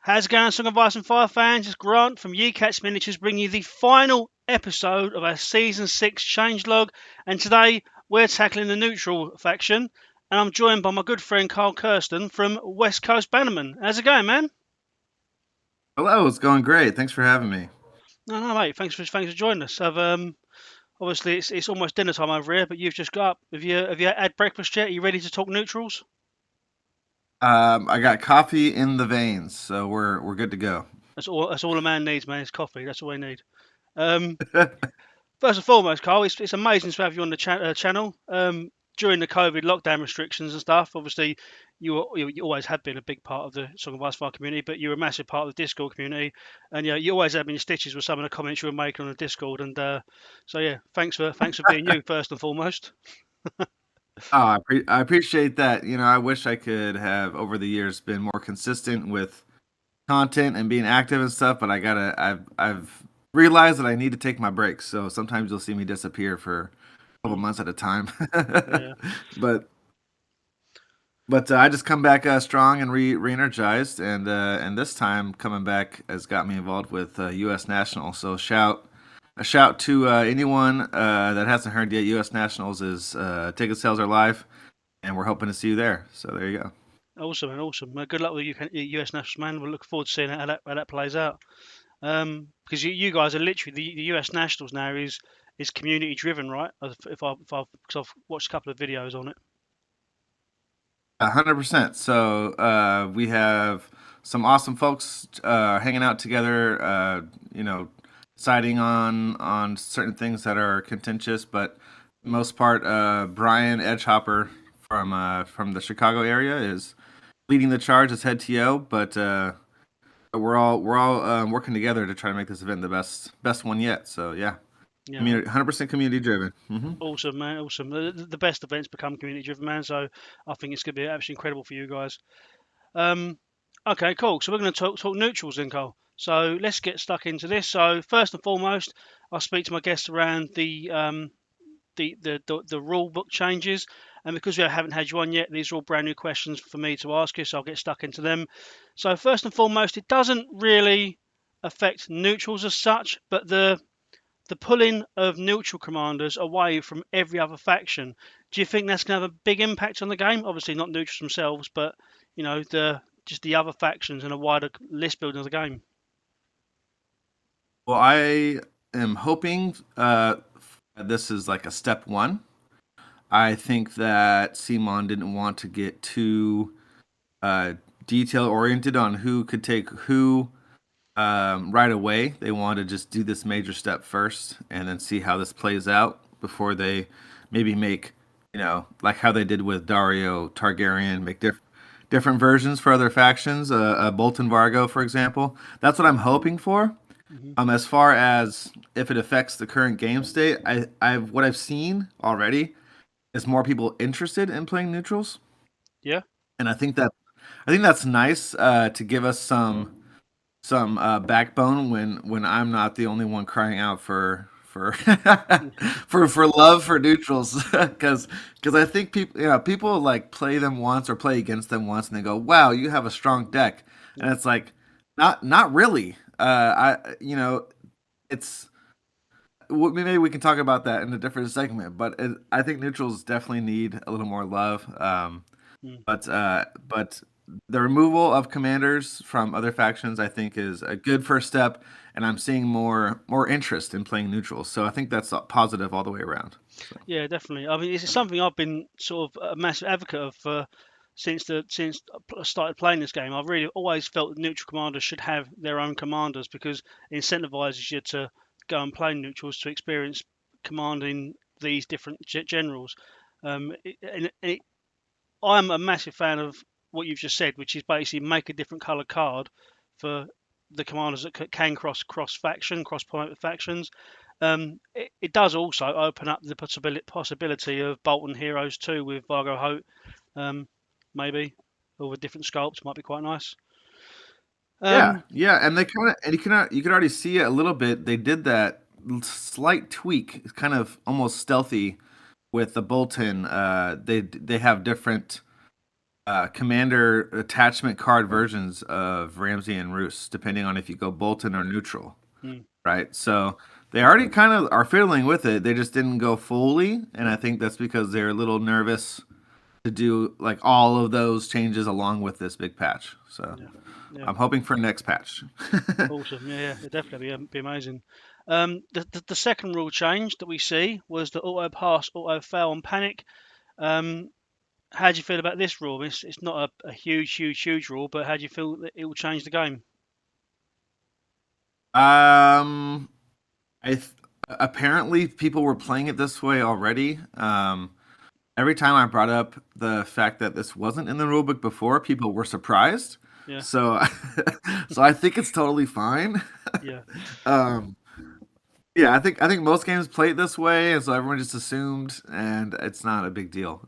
How's it going, Song of Ice and Fire fans? It's Grant from Yecats Miniatures bringing you the final episode of our Season 6 changelog. And today we're tackling the neutral faction. And I'm joined by my good friend Karl Kersten from WestCoastBannerman. How's it going, man? Hello, it's going great. Thanks for having me. No, mate. Thanks for joining us. Obviously it's almost dinner time over here, but you've just got up. Have you had breakfast yet? Are you ready to talk neutrals? I got coffee in the veins, so we're good to go. That's all a man needs, man. Is coffee. That's all I need. Um, First and foremost, Carl, it's amazing to have you on the channel. During the COVID lockdown restrictions and stuff, obviously, you always have been a big part of the Song of Ice Fire community, but you're a massive part of the Discord community, and you always have been in stitches with some of the comments you were making on the Discord, and so yeah, thanks for being you first and foremost. I appreciate that. I wish I could have over the years been more consistent with content and being active and stuff, but I've realized that I need to take my breaks. So sometimes you'll see me disappear for a couple Mm, months at a time. yeah, but but I just come back strong and re-energized, and this time coming back has got me involved with U.S. National. So a shout to anyone that hasn't heard yet. U.S. Nationals is ticket sales are live, and we're hoping to see you there. So there you go. awesome and awesome. Good luck with US Nationals, man. We'll look forward to seeing how that plays out. Because you guys are literally the US Nationals now is community driven, right? Because I've watched a couple of videos on it. 100%. So we have some awesome folks hanging out together. Deciding on certain things that are contentious, but for the most part, Brian Edgehopper from the Chicago area is leading the charge as head TO. But we're all working together to try to make this event the best one yet. So yeah, Yeah, community 100% community driven. awesome, man, awesome. The best events become community driven, man. So I think it's going to be absolutely incredible for you guys. Um, okay, cool. So we're going to talk neutrals then, Cole. So let's get stuck into this. So first and foremost, I'll speak to my guests around the rule book changes. And because we haven't had you on yet, these are all brand new questions for me to ask you, so I'll get stuck into them. So first and foremost, it doesn't really affect neutrals as such, but the pulling of neutral commanders away from every other faction. Do you think that's going to have a big impact on the game? Obviously not neutrals themselves, but the other factions and a wider list building of the game. Well, I am hoping this is like a step one. I think that Simon didn't want to get too uh, detail oriented on who could take who right away. They wanted to just do this major step first and then see how this plays out before they maybe make, like how they did with Dario Targaryen, make different versions for other factions. Bolton Vargo, for example. That's what I'm hoping for. Hmm. As far as if it affects the current game state, what I've seen already is more people interested in playing neutrals, Yeah, and I think that's nice to give us some backbone when I'm not the only one crying out for for love for neutrals because I think people like play them once or play against them once and they go, wow, you have a strong deck, and it's like not really. It's maybe we can talk about that in a different segment, but I think neutrals definitely need a little more love. mm, But the removal of commanders from other factions, I think, is a good first step, and I'm seeing more interest in playing neutrals. So I think that's positive all the way around. So. yeah, definitely. I mean, it's something I've been sort of a massive advocate of since I started playing this game. I've really always felt that neutral commanders should have their own commanders because it incentivizes you to go and play neutrals to experience commanding these different generals. I'm a massive fan of what you've just said, which is basically make a different color card for the commanders that can cross faction, cross promote factions. It does also open up the possibility of Bolton Heroes 2 with Vargo Hote, maybe, or with different sculpts might be quite nice. Yeah, Um, yeah, and they kind of and you can already see it a little bit. They did that slight tweak, it's kind of almost stealthy with the Bolton. They have different commander attachment card versions of Ramsey and Roos, depending on if you go Bolton or neutral, Mm, right? So they already kind of are fiddling with it. They just didn't go fully, and I think that's because they're a little nervous to do like all of those changes along with this big patch. So yeah, yeah, I'm hoping for next patch. awesome. Yeah, yeah, it'd definitely be amazing. The second rule change that we see was the auto pass, auto fail, and panic. Um, how do you feel about this rule? It's not a huge rule, but how do you feel that it will change the game? um, apparently people were playing it this way already. Every time I brought up the fact that this wasn't in the rulebook before, people were surprised. Yeah, So, so I think it's totally fine. yeah, Um, yeah, I think most games play it this way, and so everyone just assumed, and it's not a big deal.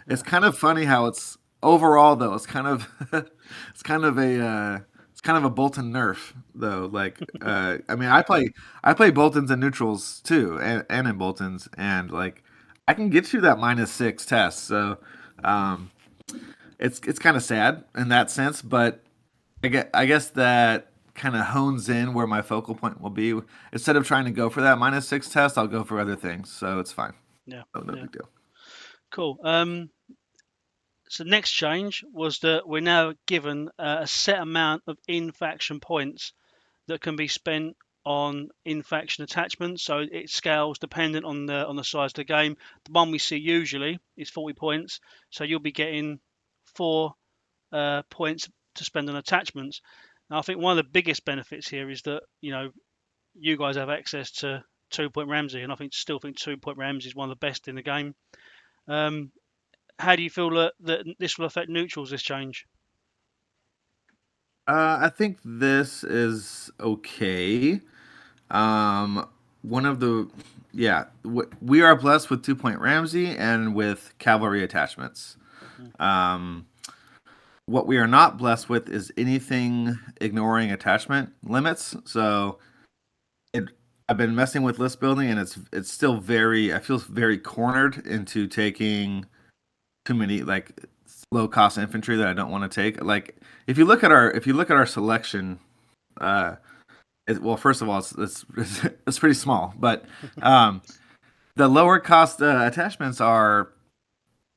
It's yeah, kind of funny how it's overall though. It's kind of it's kind of a Bolton nerf though. Like, I mean, I play Boltons and neutrals too, and in Boltons, and like I can get you that -6 test. So, um, it's kind of sad in that sense, but I guess that kind of hones in where my focal point will be. Instead of trying to go for that -6 test, I'll go for other things. So it's fine. yeah, No yeah. big deal. Cool. So next change was that we're now given a set amount of in-faction points that can be spent on in-faction attachments. So it scales dependent on the size of the game. The one we see usually is 40 points. So you'll be getting 4 points to spend on attachments. Now I think one of the biggest benefits here is that you guys have access to 2 Point Ramsey, and I still think 2 Point Ramsey is one of the best in the game. Um, how do you feel that this will affect neutrals? This change? I think this is okay. Um, one of the yeah, we are blessed with 2 Point Ramsey and with cavalry attachments. Mm, Um, what we are not blessed with is anything ignoring attachment limits. So it I've been messing with list building and it's still very I feel very cornered into taking too many like low cost infantry that I don't want to take. Like if you look at our selection, uh, well first of all it's pretty small, but um, the lower cost attachments are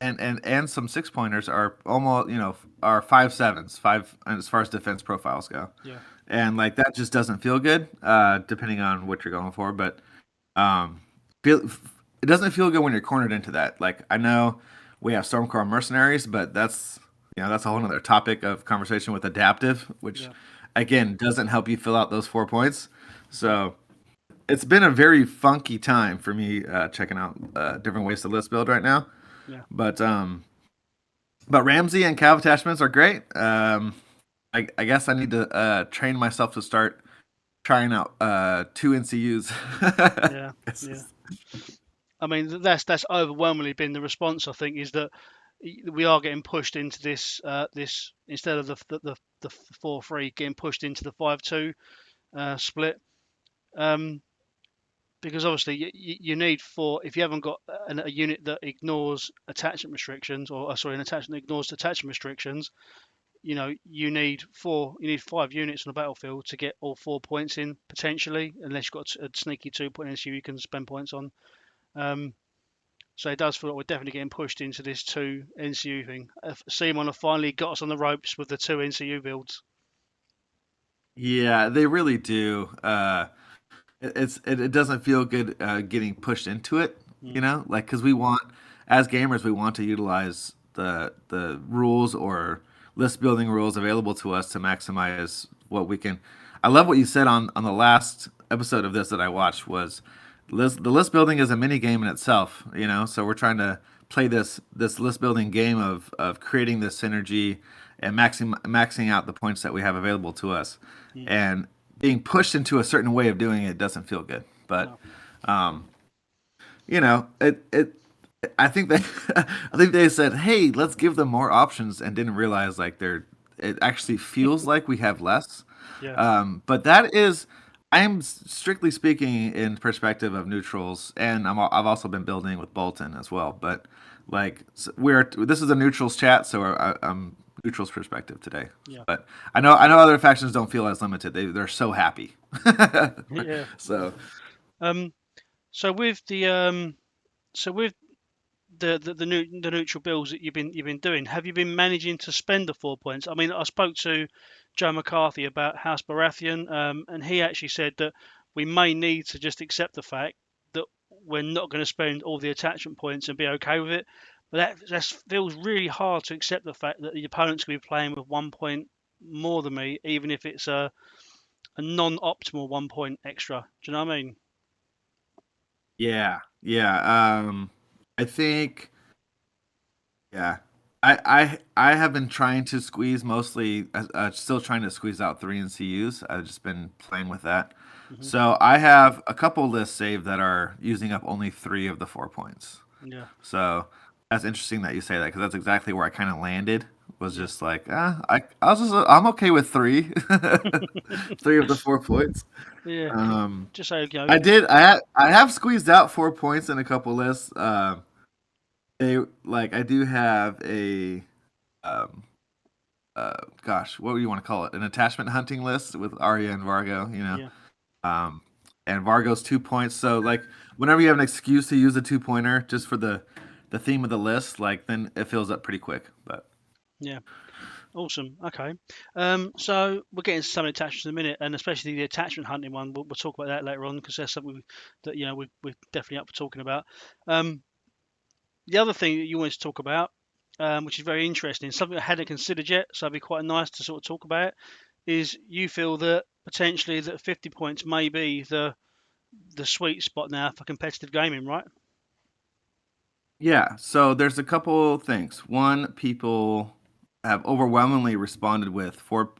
and some 6 pointers are almost are 5.7s as far as defense profiles go, yeah, and like that just doesn't feel good depending on what you're going for, but um, feel it doesn't feel good when you're cornered into that. Like I know we have Stormcore mercenaries, but that's a whole other topic of conversation with adaptive, which yeah, again doesn't help you fill out those 4 points. So it's been a very funky time for me checking out different ways to list build right now. yeah. But Ramsey and Cav attachments are great. I guess I need to train myself to start trying out 2 NCUs. Yeah, yeah. I mean, that's overwhelmingly been the response. I think is that we are getting pushed into this instead of the 4-3, getting pushed into the 5-2 split. Um, because obviously you need four if you haven't got a unit that ignores attachment restrictions, or sorry, an attachment that ignores attachment restrictions. You need 5 units on the battlefield to get all 4 points in potentially, unless you've got a sneaky 2 point issue you can spend points on. Um, So it does feel like we're definitely getting pushed into this 2 NCU thing. Simon have finally got us on the ropes with the 2 NCU builds. Yeah, they really do. It doesn't feel good getting pushed into it, Mm, like because we want as gamers we want to utilize the rules or list building rules available to us to maximize what we can. I love what you said on the last episode of this that I watched was the list building is a mini game in itself, so we're trying to play this list building game of creating this synergy and maxing out the points that we have available to us, mm, and being pushed into a certain way of doing it doesn't feel good. But no, um, it I think they I think they said, "Hey, let's give them more options," and didn't realize like it actually feels like we have less. yeah, But that is I am strictly speaking in perspective of neutrals, and I've also been building with Bolton as well. But like this is a neutrals chat, so I'm neutrals perspective today. Yeah, But I know other factions don't feel as limited. They're so happy. yeah. So Um, so with the neutral bills that you've been doing, have you been managing to spend the 4 points? I mean, I spoke to Joe McCarthy about House Baratheon, and he actually said that we may need to just accept the fact that we're not going to spend all the attachment points and be okay with it. But that feels really hard to accept the fact that the opponent's going to be playing with 1 point more than me, even if it's a non-optimal 1 point extra. Do you know what I mean? yeah, yeah. I think yeah. I have been trying to squeeze mostly, still trying to squeeze out 3 NCUs. I've just been playing with that. Hmm. So I have a couple lists saved that are using up only 3 of the 4 points. Yeah, So that's interesting that you say that because that's exactly where I kind of landed. Was yeah, just like, I'm okay with three, 3 of the 4 points. yeah. Um, Just so you know, I have squeezed out 4 points in a couple lists. I do have a um, gosh, what do you want to call it? An attachment hunting list with Arya and Vargo, yeah, um, and Vargo's 2 points. So like, whenever you have an excuse to use a 2 pointer just for the theme of the list, like then it fills up pretty quick. But yeah. Awesome. Okay. So we'll get into some of the attachments in a minute, and especially the attachment hunting one. We'll talk about that later on because that's something that we're definitely up for talking about. Um, the other thing that you wanted to talk about, which is very interesting, something I hadn't considered yet, so it'd be quite nice to sort of talk about, is you feel that potentially that 50 points may be the sweet spot now for competitive gaming, right? yeah, so there's a couple things. One, people have overwhelmingly responded with 4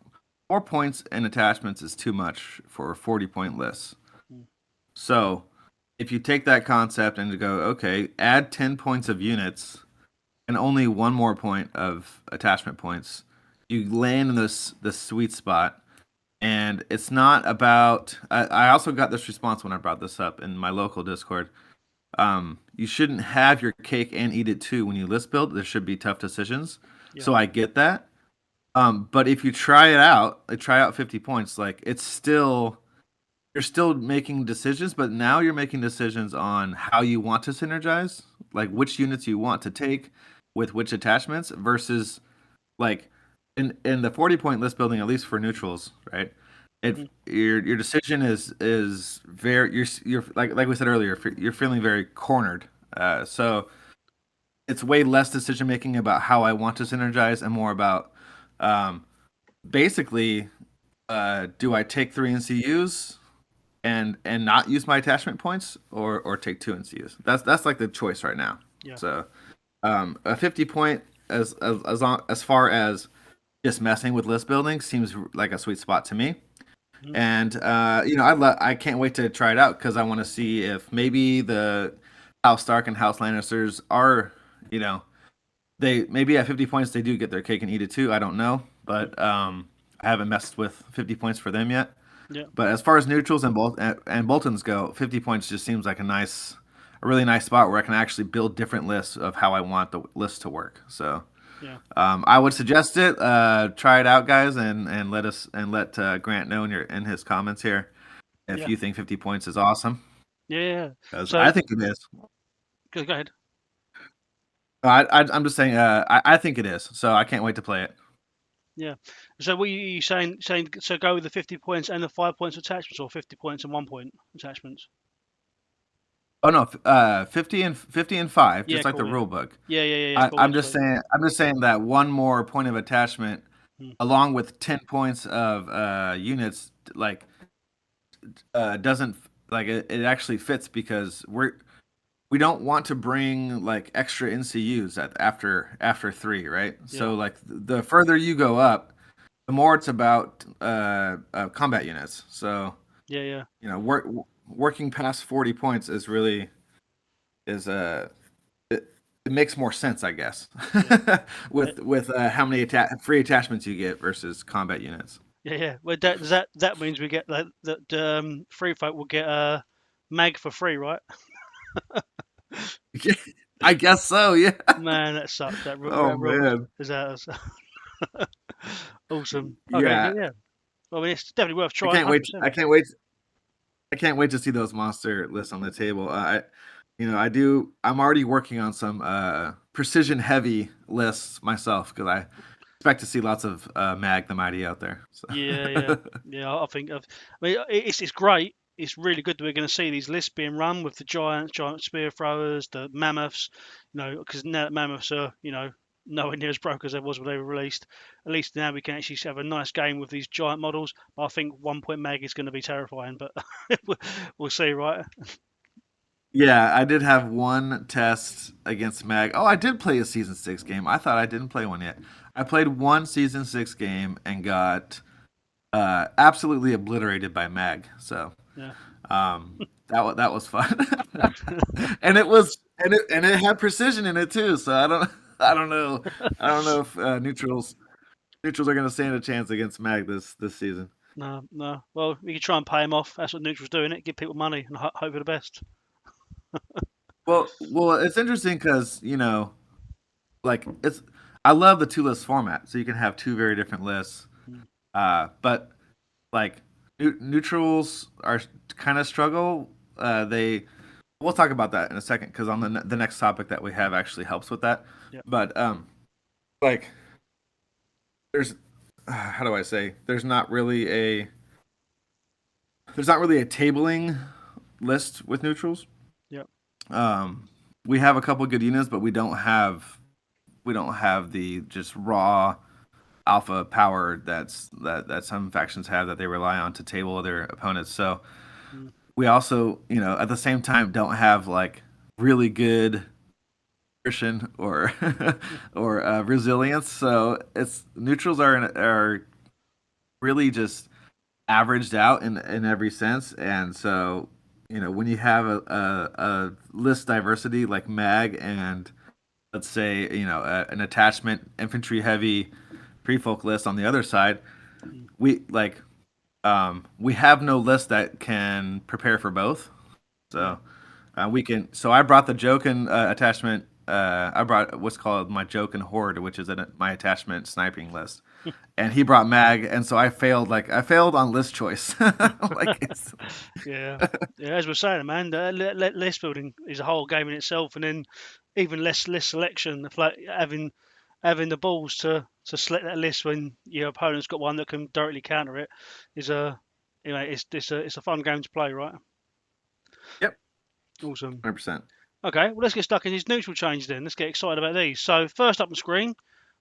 points and attachments is too much for 40 point lists. Mm. So if you take that concept and you go, okay, add 10 points of units and only one more point of attachment points, you land in this sweet spot. And it's not about. I also got this response when I brought this up in my local Discord. You shouldn't have your cake and eat it too when you list build. There should be tough decisions. Yeah. So I get that. But if you try it out, try out 50 points, like it's still you're still making decisions, but now you're making decisions on how you want to synergize, like which units you want to take with which attachments versus like in the 40 point list building, at least for neutrals, right? It Hmm. your decision is very you're like we said earlier, you're feeling very cornered. So it's way less decision making about how I want to synergize and more about um, basically do I take 3 NCUs and not use my attachment points or take 2 NCUs? That's like the choice right now. Yeah. So a 50 point as far as just messing with list building seems like a sweet spot to me. Hmm. And I can't wait to try it out because I want to see if maybe the House Stark and House Lannisters are, you know, they maybe at 50 points they do get their cake and eat it too. I don't know, but I haven't messed with 50 points for them yet. Yeah. But as far as neutrals and Boltons go, 50 points just seems like a really nice spot where I can actually build different lists of how I want the list to work. So Yeah. I would suggest it. Try it out, guys, and let Grant know in his comments here if Yeah. you think 50 points is awesome, Yeah. Yeah. because So I think it is. go ahead. I'm just saying. I think it is. So I can't wait to play it. Yeah. So what are you saying? So go with the 50 points and the 5 points attachments, or 50 points and 1 point attachments. Oh no, 50 and 5, Yeah. just like the Cool. Yeah. rule book. Yeah. Yeah. Yeah. Yeah. Cool. Yeah. Sweet. I'm just saying that one more point of attachment, Mm. along with 10 points of units, like doesn't like it actually fits because we don't want to bring like extra NCUs after 3, right? Yeah. So like the further you go up, the more it's about combat units. So Yeah. Yeah. working past 40 points is really is it makes more sense, I guess, Yeah. with how many free attachments you get versus combat units. Yeah. Well, that means we get that free folk will get a mag for free, right? Yeah, I guess so. Yeah. Man, that sucks. Oh That real man. is that awesome. Okay, Yeah. yeah. Well, I mean, it's definitely worth I trying, can't hundred wait. percent. I can't wait. I can't wait to see those monster lists on the table. I do. I'm already working on some precision heavy lists myself because I expect to see lots of Mag the Mighty out there. So. Yeah. I mean, it's great. It's really good that we're going to see these lists being run with the giants, giant spear throwers, the mammoths. Because now that mammoths are, nowhere near as broke as they was when they were released. At least now we can actually have a nice game with these giant models. But I think 1 point mag is going to be terrifying. But we'll see, right? Yeah, I did have one test against Mag. Oh, I did play a season 6 game. I thought I didn't play one yet. I played one season 6 game and got absolutely obliterated by Mag. So Yeah. that was fun, and it had precision in it too. So I don't know I don't know if neutrals are going to stand a chance against Mag this season. No, no. Well, you can try and pay them off. That's what neutrals doing it. Give people money and hope for the best. Well, it's interesting because like it's I love the two list format, so you can have two very different lists. Mm. But like neutrals are kind of struggle. They We'll talk about that in a second because on the next topic that we have actually helps with that. Yep. But like there's how do I say there's not really a tabling list with neutrals. Yep. Um, we have a couple good units, but we don't have the just raw alpha power that some factions have that they rely on to table their opponents. So Mm. we also, at the same time, don't have like really good attrition or or resilience. So it's neutrals are really just averaged out in every sense, and so when you have a list diversity like Mag and let's say an attachment infantry heavy pre-folk list on the other side, Mm. we have no list that can prepare for both. Yeah. So we can. So I brought the Jokin attachment. I brought what's called my Jokin Horde, which is my attachment sniping list, and he brought Mag, and so I failed. Like I failed on list choice. Yeah. Yeah. As we're saying, man, list building is a whole game in itself, and then even less selection. Like having the balls to select that list when your opponent's got one that can directly counter it is it's a fun game to play, right? Yep, Awesome. 100%. Okay, well, let's get stuck in these neutral changes then. Let's get excited about these. So first up on screen,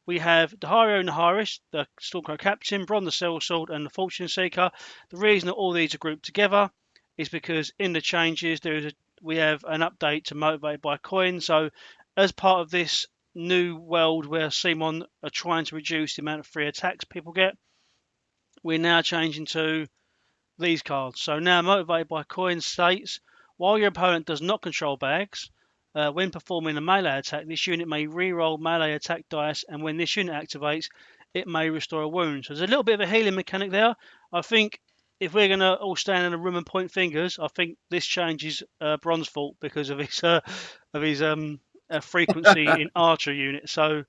we have Dahario Naharis, the Stormcrow Captain, Bron the Sellsword, and the Fortune Seeker. The reason that all these are grouped together is because in the changes we have an update to Motivated by Coin. So as part of this new world where Simon are trying to reduce the amount of free attacks people get, we're now changing to these cards. So now Motivated by Coin states, while your opponent does not control bags, when performing a melee attack, this unit may re-roll melee attack dice, and when this unit activates, it may restore a wound. So there's a little bit of a healing mechanic there. I think if we're going to all stand in a room and point fingers, I think this changes Bron's fault because of his frequency in archer unit. So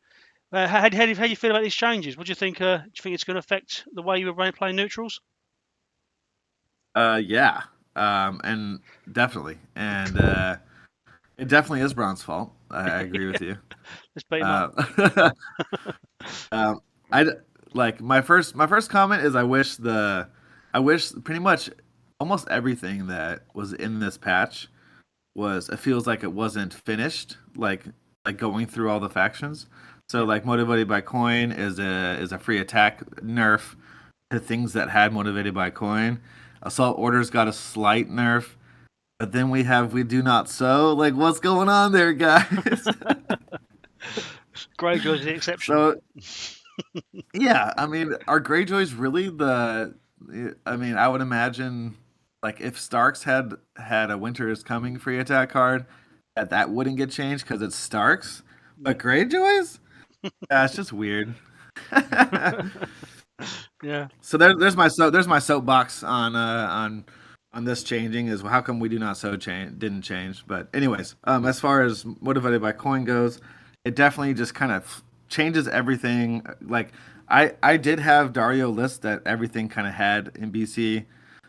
how do you feel about these changes? What do you think? Do you think it's going to affect the way you were playing neutrals? Yeah, and definitely, and it definitely is Braun's fault. I agree with you. Let's beat him up. Uh, um, I like my first comment is I wish pretty much almost everything that was in this patch was it feels like it wasn't finished like going through all the factions. So Yeah. like motivated by coin is a free attack nerf to things that had motivated by coin. Assault orders got a slight nerf, but then we do not sow. Like what's going on there, guys? Greyjoy is the exception. So yeah, I mean, are Greyjoys really the? I mean, I would imagine like if Starks had a Winter is Coming free attack card, that wouldn't get changed because it's Starks. But Yeah. Greyjoys, yeah, it's just weird. Yeah, So there's my soapbox on this changing is how come we do not so change didn't change. But anyways, as far as motivated by coin goes, it definitely just kind of changes everything. Like I did have Dario list that everything kind of had in BC,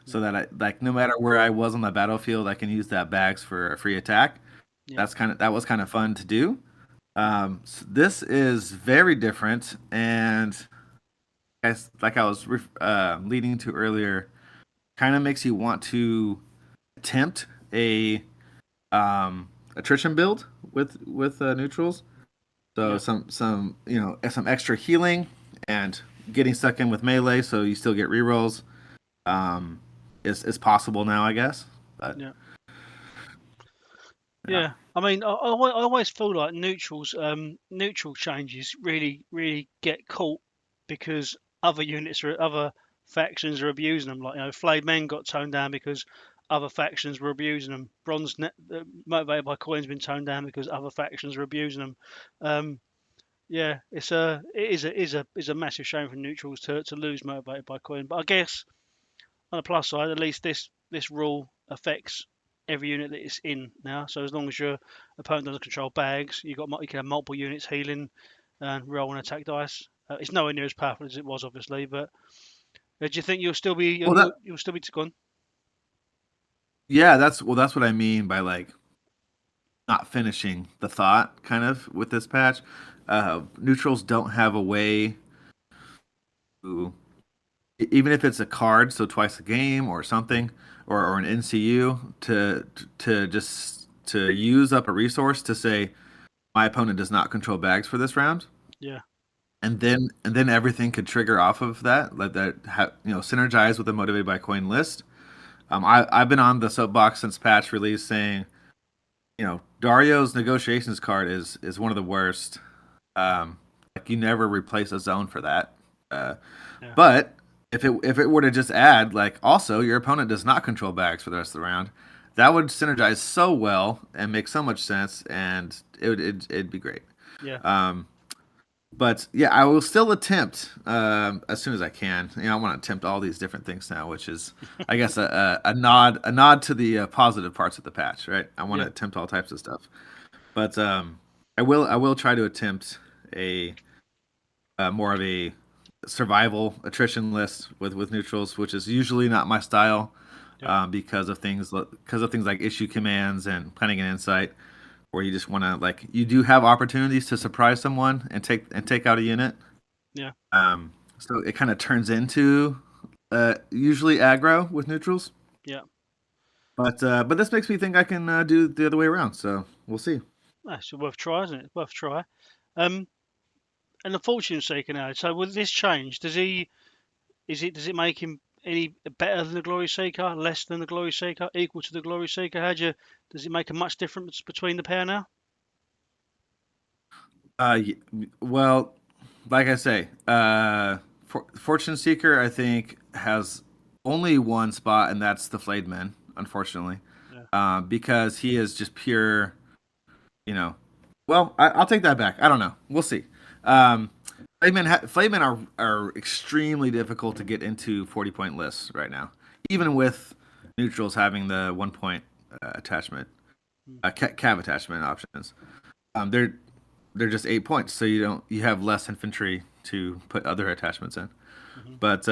so yeah, that I like no matter where I was on the battlefield, I can use that bags for a free attack. yeah, That was kind of fun to do. yeah, So this is very different, and as like I was leading to earlier, kind of makes you want to attempt a attrition build with neutrals. So yeah, some some extra healing and getting stuck in with melee, so you still get rerolls. Um, is possible now, I guess. But yeah. yeah, Yeah, I mean, I always feel like neutral changes really get caught because other factions are abusing them. Like, Flayed Men got toned down because other factions were abusing them. Motivated by coins been toned down because other factions are abusing them. Um, yeah, it is a massive shame for neutrals to lose motivated by coin. But I guess on the plus side, at least this rule affects every unit that it's in now. So as long as your opponent doesn't control bags, you can have multiple units healing and roll and attack dice. It's nowhere near as powerful as it was, obviously. But do you think well that you'll still be gone? yeah that's what I mean by like not finishing the thought kind of with this patch. Neutrals don't have a way to even if it's a card, so twice a game or something, or an NCU to just to use up a resource to say my opponent does not control bags for this round, Yeah, and then everything could trigger off of that, let that synergize with the motivated by coin list. I've been on the soapbox since patch release saying Dario's negotiations card is one of the worst. Like you never replace a zone for that. Uh, yeah, But if it were to just add like also your opponent does not control bags for the rest of the round, that would synergize so well and make so much sense, and it'd be great. yeah, Um, but yeah, I will still attempt as soon as I can. I want to attempt all these different things now, which is I guess a nod to the positive parts of the patch, right? I want to yeah, attempt all types of stuff, but I will try to attempt a more of a survival attrition list with neutrals, which is usually not my style yeah, because of things like issue commands and planning and insight, where you just want to like you do have opportunities to surprise someone and take out a unit. yeah, So it kind of turns into usually aggro with neutrals, yeah. but this makes me think I can do the other way around. So we'll see. That's worth try, isn't it? Worth try. Um, and the fortune seeker now. So with this change, does it make him any better than the Glory Seeker, less than the Glory Seeker, equal to the Glory Seeker? Does it make a much difference between the pair now? Well, like I say, Fortune Seeker I think has only one spot, and that's the Flayed Men, unfortunately, Yeah, because he is just pure. You know, well, I'll take that back. I don't know. We'll see. Um, Flayed Men are extremely difficult to get into 40-point lists right now, even with neutrals having the 1 point attachment, mm, cav attachment options. Um, they're they're just 8 points, so you have less infantry to put other attachments in. hmm, But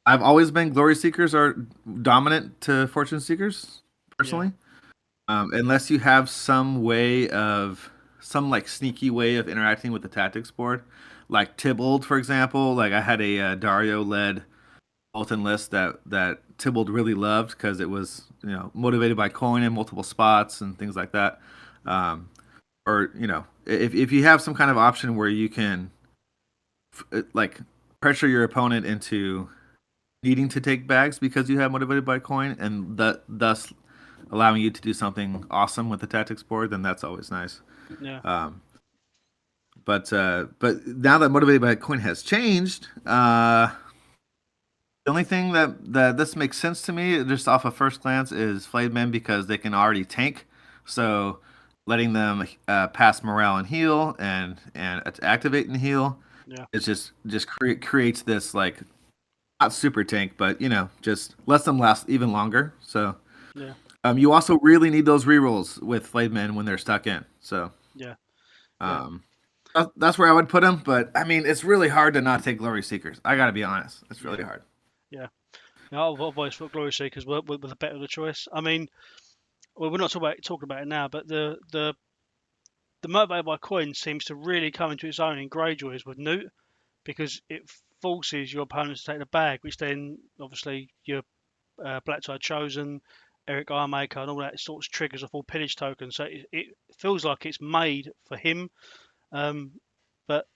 I've always been glory seekers are dominant to fortune seekers yeah, personally, unless you have some like sneaky way of interacting with the tactics board, like Tybalt, for example. Like I had a Dario led Bolton list that Tybalt really loved because it was motivated by coin in multiple spots and things like that. Um, or if you have some kind of option where you can like pressure your opponent into needing to take bags because you have motivated by coin and thus allowing you to do something awesome with the tactics board, then that's always nice. yeah, um, but now that motivated by coin has changed, the only thing that this makes sense to me just off of first glance is flayed men because they can already tank, so letting them pass morale and heal and activate and heal Yeah, It's just creates this like not super tank, but just lets them last even longer. So yeah, you also really need those rerolls with Flayed Men when they're stuck in. So yeah, yeah, um, that's where I would put them. But I mean, it's really hard to not take Glory Seekers. I got to be honest, it's yeah, really hard. yeah. Yeah, I've always thought Glory Seekers were the better of the choice. I mean, well, we're not talking about it now, but the motivated by coin seems to really come into its own in Greyjoys with Newt because it forces your opponents to take the bag, which then obviously your Black Tide Chosen, Eric Iremaker, and all that sorts of triggers a full pillage token. So it feels like it's made for him. But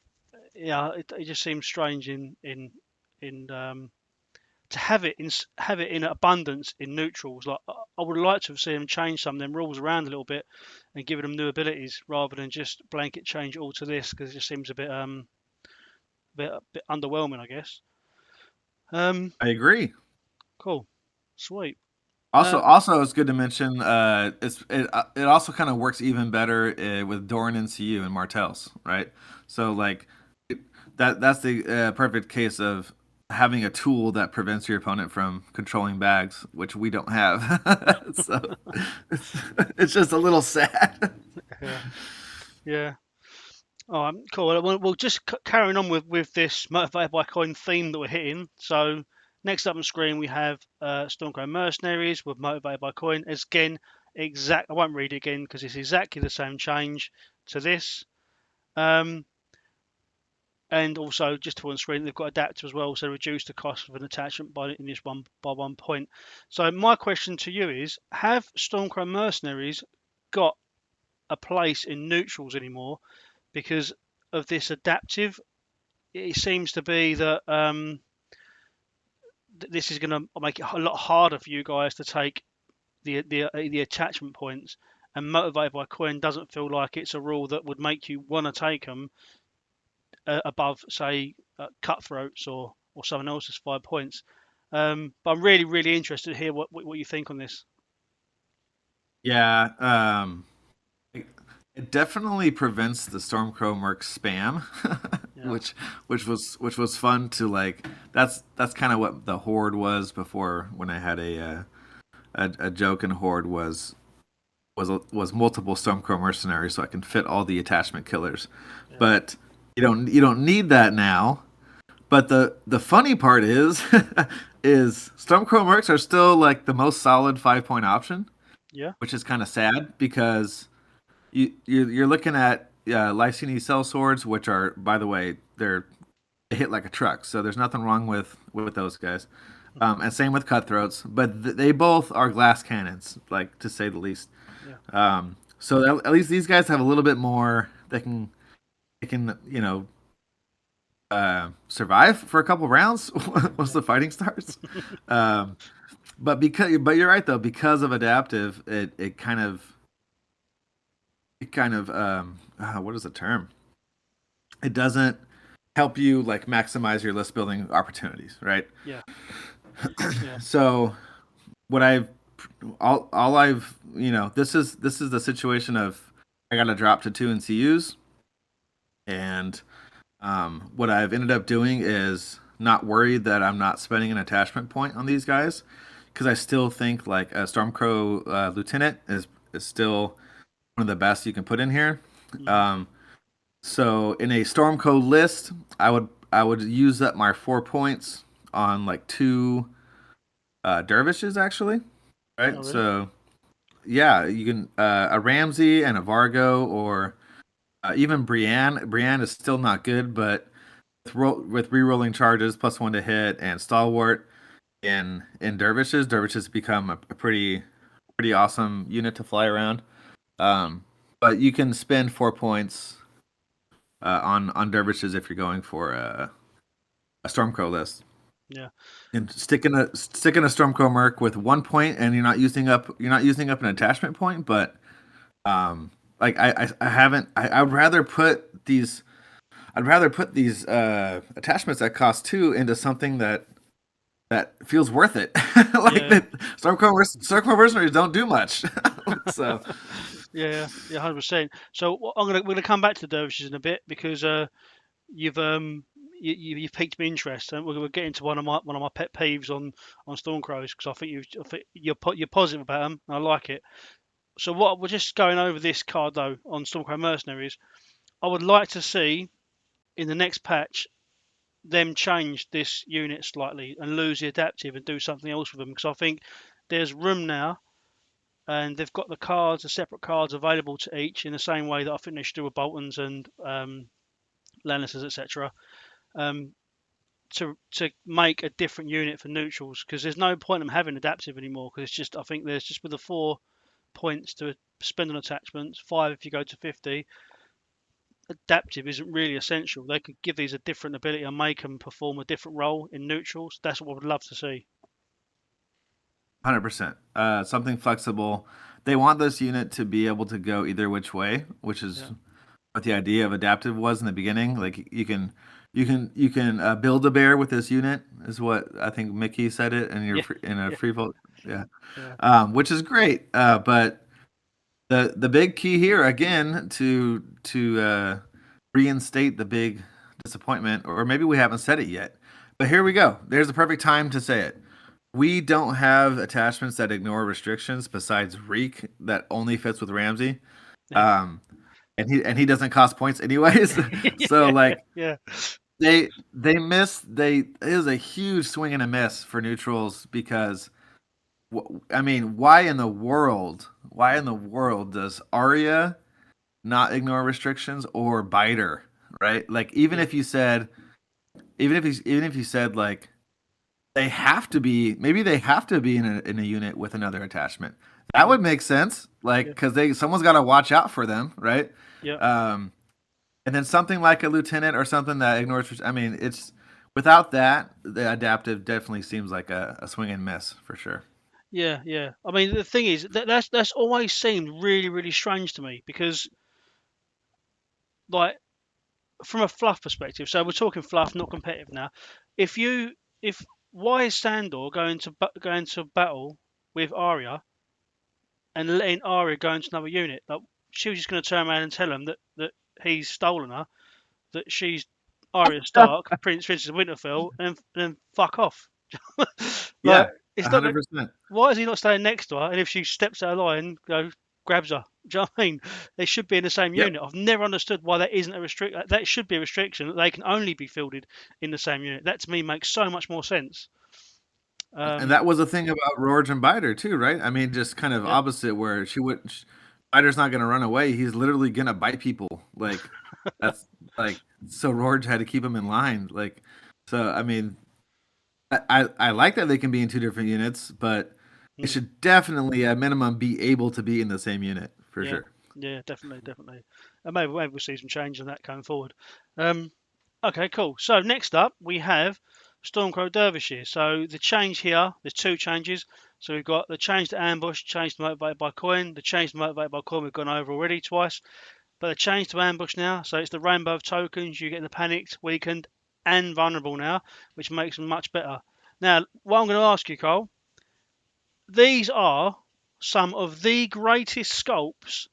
yeah, it just seems strange in to have it in abundance in neutrals. Like I would like to have seen them change some of them rules around a little bit and giving them new abilities rather than just blanket change it all to this because it just seems a bit underwhelming, I guess. Um, I agree. cool, sweet. Also, it's good to mention. It also kind of works even better with Doran and CU and Martells, right? So like that's the perfect case of having a tool that prevents your opponent from controlling bags, which we don't have. So it's just a little sad. Yeah, yeah. Oh, cool. Well, just carrying on with this motivated by coin theme that we're hitting. So next up on screen we have Stormcrow Mercenaries with motivated by coin. Again, I won't read it again because it's exactly the same change to this. Um, and also just to on screen they've got adapter as well, so reduce the cost of an attachment in this one by 1 point. So my question to you is: have Stormcrow Mercenaries got a place in neutrals anymore because of this adaptive? It seems to be that this is going to make it a lot harder for you guys to take the attachment points. And motivated by coin doesn't feel like it's a rule that would make you want to take them above, say, cutthroats or someone else's 5 points. But I'm really interested to hear what you think on this. Yeah, it definitely prevents the Stormcrow Merc spam, Yeah, which was fun to like. That's kind of what the Horde was before when I had a joke in Horde was multiple Stormcrow mercenaries, so I can fit all the attachment killers. yeah, But you don't need that now. But the funny part is is Stormcrow mercs are still like the most solid 5 point option, yeah, which is kind of sad because you're looking at Lysini Cell Swords, which are, by the way, they hit like a truck, so there's nothing wrong with those guys. And same with Cutthroats, but they both are glass cannons, like to say the least. yeah, So at least these guys have a little bit more. They can survive for a couple rounds once yeah, the fighting starts. Um, but you're right though, because of adaptive, it kind of what is the term? It doesn't help you like maximize your list building opportunities, right? yeah, yeah, So what all I've this is the situation of I got to drop to 2 NCUs, and what I've ended up doing is not worried that I'm not spending an attachment point on these guys because I still think like a Stormcrow Lieutenant is still one of the best you can put in here. mm, Um, so in a Stormcrow list, I would use up my 4 points on like two dervishes actually, oh right? really? So yeah, you can a Ramsey and a Vargo or even Brienne. Brienne is still not good, but with re-rolling charges, +1 to hit, and stalwart in dervishes become a pretty awesome unit to fly around. But you can spend 4 points on dervishes if you're going for a Stormcrow list. Yeah, And sticking a Stormcrow Merc with 1 point, and you're not using up an attachment point, but like I haven't I would rather put these attachments that cost 2 into something that feels worth it. Like yeah, that Stormcrow mercenaries don't do much. So yeah, yeah, 100%. So we're gonna come back to the dervishes in a bit because you've piqued my interest, and we're getting to one of my pet peeves on Stormcrows, because I think you're positive about them, and I like it. So what we're just going over this card though on Stormcrow Mercenaries. I would like to see in the next patch them change this unit slightly and lose the adaptive and do something else with them, because I think there's room now, and they've got the separate cards available to each in the same way that I think they should do with Boltons and Lannisters, etc. Um, to make a different unit for neutrals, because there's no point in them having adaptive anymore, because it's just, I think there's just, with the 4 points to spend on attachments, 5 if you go to 50, adaptive isn't really essential. They could give these a different ability and make them perform a different role in neutrals. That's what I would love to see. 100%. Something flexible. They want this unit to be able to go either which way, which is Yeah. what the idea of adaptive was in the beginning. Like you can build a bear with this unit, is what I think Mickey said it in Yeah. in a Yeah. free vote. Yeah, Yeah. which is great. But the big key here again to reinstate the big disappointment, or maybe we haven't said it yet, but here we go. There's the perfect time to say it. We don't have attachments that ignore restrictions besides Reek that only fits with Ramsey. Yeah. Um, and he doesn't cost points anyways. So like Yeah. they it is a huge swing and a miss for neutrals because I mean, why in the world does Arya not ignore restrictions, or Biter, right? Like Yeah. even if you said like they have to be in a unit with another attachment. That Mm. would make sense, like Yeah. because they someone's got to watch out for them, right? Yeah. Um, and then something like a lieutenant or something that ignores. I mean, it's without that, the adaptive definitely seems like a swing and miss for sure. Yeah. Yeah. I mean, the thing is that's always seemed really, really strange to me, because, like, from a fluff perspective. So we're talking fluff, not competitive now. If you if Why is Sandor going to battle with Arya and letting Arya go into another unit? Like, she was just going to turn around and tell him that he's stolen her, that she's Arya Stark, Princess of Winterfell, and then fuck off. Like, Yeah, it's not. 100%. Why is he not staying next to her? And if she steps out of line, grabs her. Do you know what I mean? They should be in the same Yep. unit. I've never understood why that isn't a restrict. That should be a restriction, that they can only be fielded in the same unit. That to me makes so much more sense. And Um, that was the thing about Rorge and Biter too, right? I mean, just kind of yeah, opposite where Biter's not going to run away. He's literally going to bite people. Like that's like so Rorge had to keep him in line. Like so, I mean, I like that they can be in two different units, but they mm, should definitely at minimum be able to be in the same unit for yeah, sure. yeah, definitely, definitely. And maybe we'll see some change in that going forward. Um, Okay, cool. So next up we have Stormcrow Derbyshire. So the change here, there's 2 changes. So we've got the change to ambush, change to motivated by coin. The change to motivated by coin we've gone over already twice. But the change to ambush now, so it's the rainbow of tokens. You get the panicked, weakened, and vulnerable now, which makes them much better. Now, what I'm going to ask you, Cole, these are some of the greatest sculpts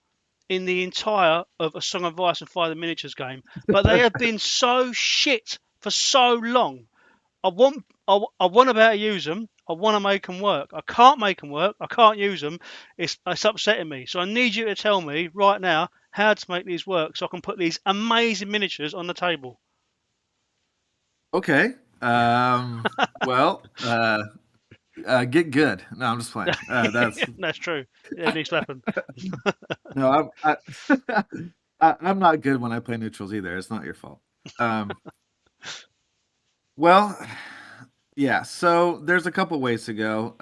in the entire of A Song of Ice and Fire the Miniatures game, but they have been so shit for so long. I want to be able to use them. I want to make them work. I can't make them work. I can't use them. It's upsetting me. So I need you to tell me right now how to make these work, so I can put these amazing miniatures on the table. Okay. Well, get good. No, I'm just playing. That's true. Yeah, it needs to happen. No, I'm not good when I play neutrals either. It's not your fault. Um, well, yeah. So there's a couple ways to go.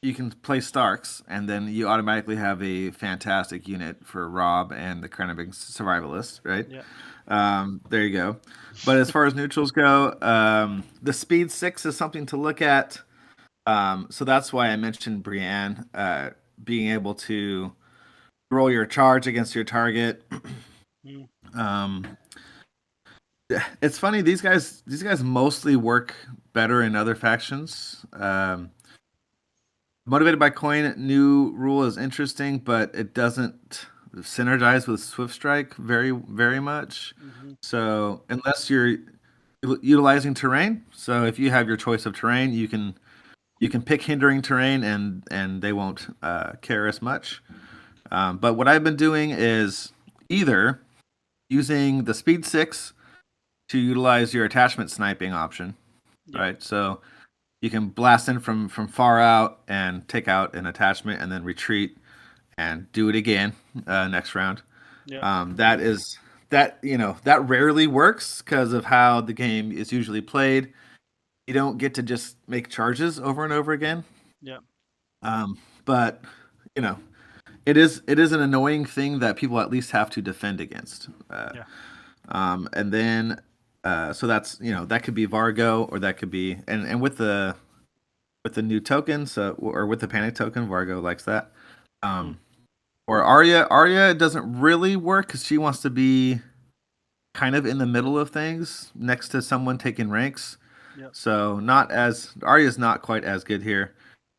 You can play Starks, and then you automatically have a fantastic unit for Rob and the Krennic Survivalist, right? Yeah. There you go. But as far as neutrals go, the Speed 6 is something to look at. So that's why I mentioned Brienne being able to roll your charge against your target. Mm. Um, it's funny these guys mostly work better in other factions. Motivated by coin new rule is interesting, but it doesn't synergize with Swift Strike very, very much. Mm-hmm. So unless you're utilizing terrain, so if you have your choice of terrain, you can pick hindering terrain and they won't care as much. But what I've been doing is either using the speed 6 to utilize your attachment sniping option, Yeah. right? So you can blast in from far out and take out an attachment and then retreat and do it again next round. Yeah. That is that that rarely works because of how the game is usually played. You don't get to just make charges over and over again. Yeah. But you know, it is an annoying thing that people at least have to defend against. Yeah. And then so that's that could be Vargo or that could be and with the new token, so or with the panic token, Vargo likes that. Mm. Or Arya doesn't really work because she wants to be kind of in the middle of things next to someone taking ranks. Yeah. So not as Arya's not quite as good here.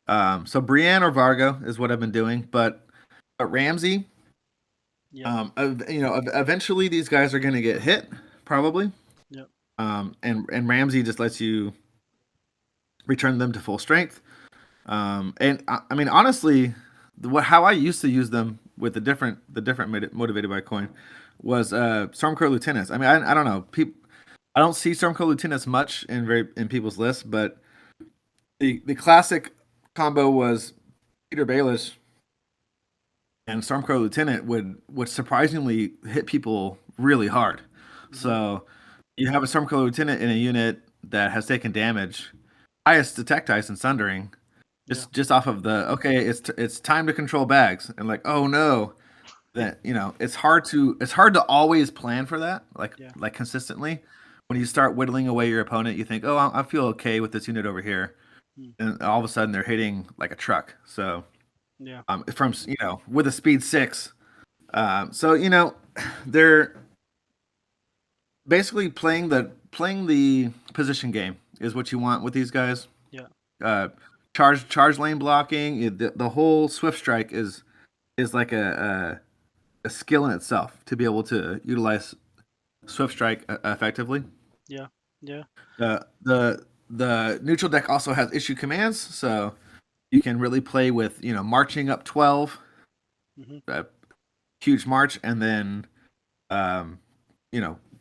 So Brienne or Vargo is what I've been doing, but Ramsey, Yeah. eventually these guys are going to get hit probably. Yeah. And Ramsey just lets you return them to full strength. And I mean honestly, how I used to use them with the different motivated by coin was Stormcrow lieutenants. I mean I don't know I don't see Stormcrow lieutenants much in people's lists, but the classic combo was Peter Baelish and Stormcrow lieutenant would surprisingly hit people really hard. Mm-hmm. So you have a Stormcrow lieutenant in a unit that has taken damage, highest detect ice and sundering, just off of the it's time to control bags and like oh no, that it's hard to always plan for that like consistently. When you start whittling away your opponent, you think, oh, I feel okay with this unit over here, and all of a sudden they're hitting like a truck. So from with a speed 6, so they're basically playing the position game is what you want with these guys. Yeah. Charge lane blocking. The whole Swift Strike is like a skill in itself to be able to utilize Swift Strike effectively. Yeah. Yeah. The neutral deck also has issue commands, so you can really play with marching up 12, huge march, and then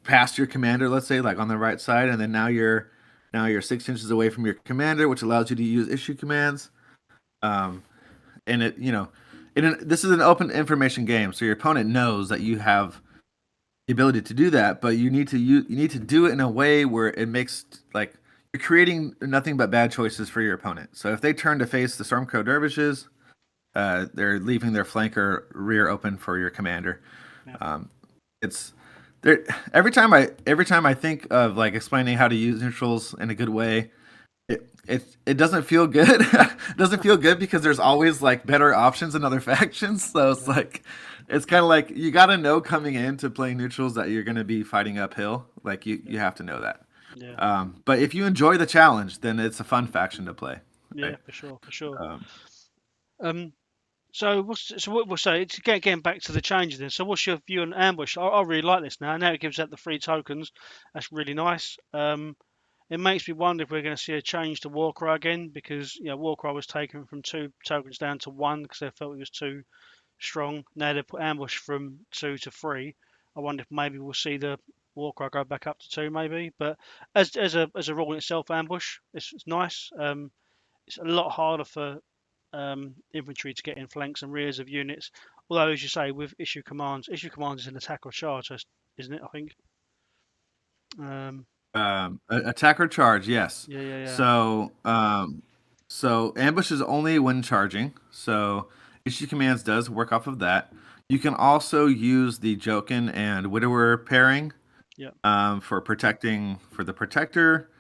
past your commander, let's say like on the right side, and then now you're 6 inches away from your commander, which allows you to use issue commands. And this is an open information game, so your opponent knows that you have the ability to do that, but you need to do it in a way where it makes like you're creating nothing but bad choices for your opponent. So if they turn to face the Stormcrow dervishes, they're leaving their flank or rear open for your commander. Yeah. It's there every time I think of like explaining how to use neutrals in a good way. It doesn't feel good. It doesn't feel good because there's always like better options in other factions. So it's like it's kind of like you got to know coming into playing neutrals that you're going to be fighting uphill. Like you have to know that. Yeah. But if you enjoy the challenge, then it's a fun faction to play. Yeah, right? For sure. So what we'll say, it's getting back to the changes then. So what's your view on ambush? I really like this now. Now it gives out the 3 tokens. That's really nice. It makes me wonder if we're going to see a change to Warcry again, because Warcry was taken from 2 tokens down to 1 because they felt it was too strong. Now they put ambush from 2 to 3. I wonder if maybe we'll see the Warcry go back up to 2 maybe. But as a rule in itself, ambush it's nice. It's a lot harder for infantry to get in flanks and rears of units. Although, as you say, with issue commands is an attack or charge, isn't it? I think. Attack or charge, yes. Yeah. So ambush is only when charging. So issue commands does work off of that. You can also use the Jokin and Widower pairing. Yeah. For protecting for the protector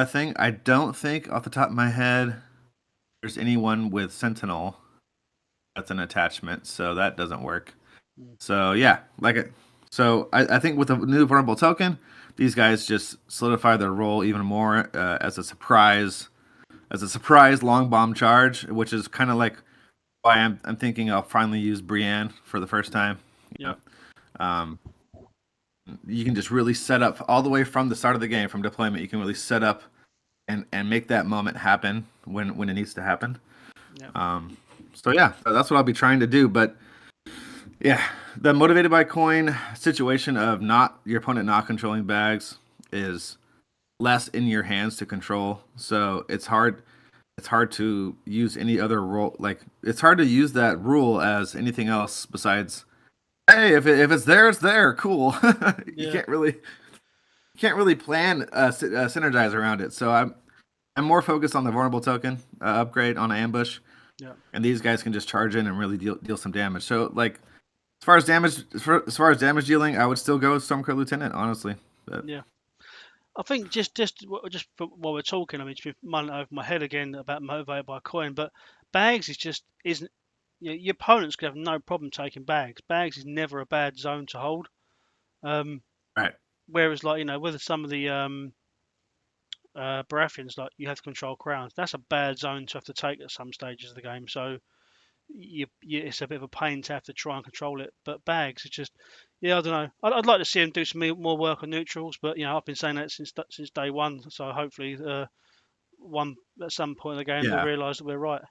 thing. I don't think off the top of my head there's anyone with Sentinel that's an attachment, so that doesn't work. So yeah, I think with the new vulnerable token, these guys just solidify their role even more as a surprise long bomb charge, which is kind of like why I'm thinking I'll finally use Brienne for the first time. Yeah. Um, you can just really set up all the way from the start of the game, from deployment. You can really set up and make that moment happen when it needs to happen. Yeah. So yeah, that's what I'll be trying to do. But yeah, the motivated by coin situation of not your opponent not controlling bags is less in your hands to control. So it's hard. It's hard to use any other rule. Like it's hard to use that rule as anything else besides, hey, if it's there, it's there. Cool. you Yeah. can't really plan synergize around it. So I'm more focused on the vulnerable token upgrade on ambush, Yeah. and these guys can just charge in and really deal some damage. So like as far as damage dealing, I would still go with Stormcloak Lieutenant, honestly. But Yeah. I think just while we're talking, I mean, to be mulling over my head again about motivated by coin, but bags is just isn't. Your opponents could have no problem taking bags. Bags is never a bad zone to hold. Um, right, whereas, like with some of the Baratheons, like you have to control crowns. That's a bad zone to have to take at some stages of the game. So it's a bit of a pain to have to try and control it. But bags, it's just, yeah, I don't know. I'd like to see him do some more work on neutrals, but I've been saying that since day one. So hopefully, one at some point in the game we'll yeah. realise that we're right.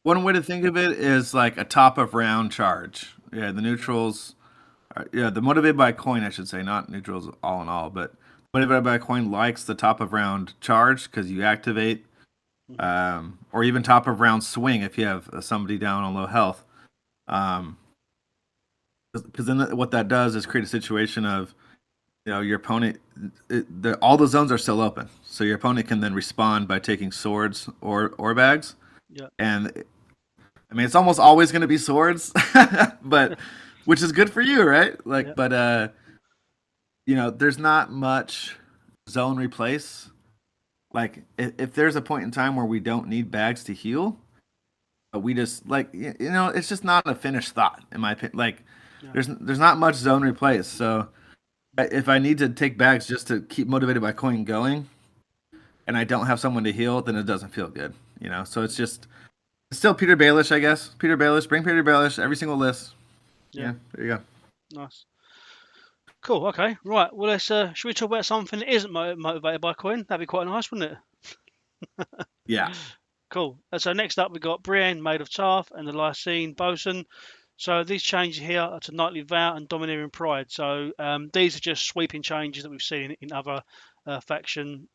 One way to think of it is like a top of round charge. Yeah, the neutrals. Yeah, the motivated by coin, I should say, not neutrals all in all, but motivated by coin likes the top of round charge because you activate, Hmm. or even top of round swing if you have somebody down on low health. Um, because then what that does is create a situation of your opponent. All the zones are still open, so your opponent can then respond by taking swords or bags, Yeah, and I mean it's almost always going to be swords, but which is good for you, right? yeah, Like, but there's not much zone replace. Like, if there's a point in time where we don't need bags to heal, but we just like it's just not a finished thought in my opinion. Like, yeah, there's not much zone replace. So if I need to take bags just to keep motivated by coin going, and I don't have someone to heal, then it doesn't feel good. So it's still Peter Baelish, I guess. Peter Baelish, bring Peter Baelish every single list. yeah. Yeah, there you go. Nice. Cool. Okay. Right. Well, let's. Should we talk about something that isn't motivated by coin? That'd be quite nice, wouldn't it? Yeah. Cool. So next up, we've got Brienne, Maid of Tarth, and the Lysine Bosun. So these changes here are to Knightly Vow and Domineering Pride. So these are just sweeping changes that we've seen in other faction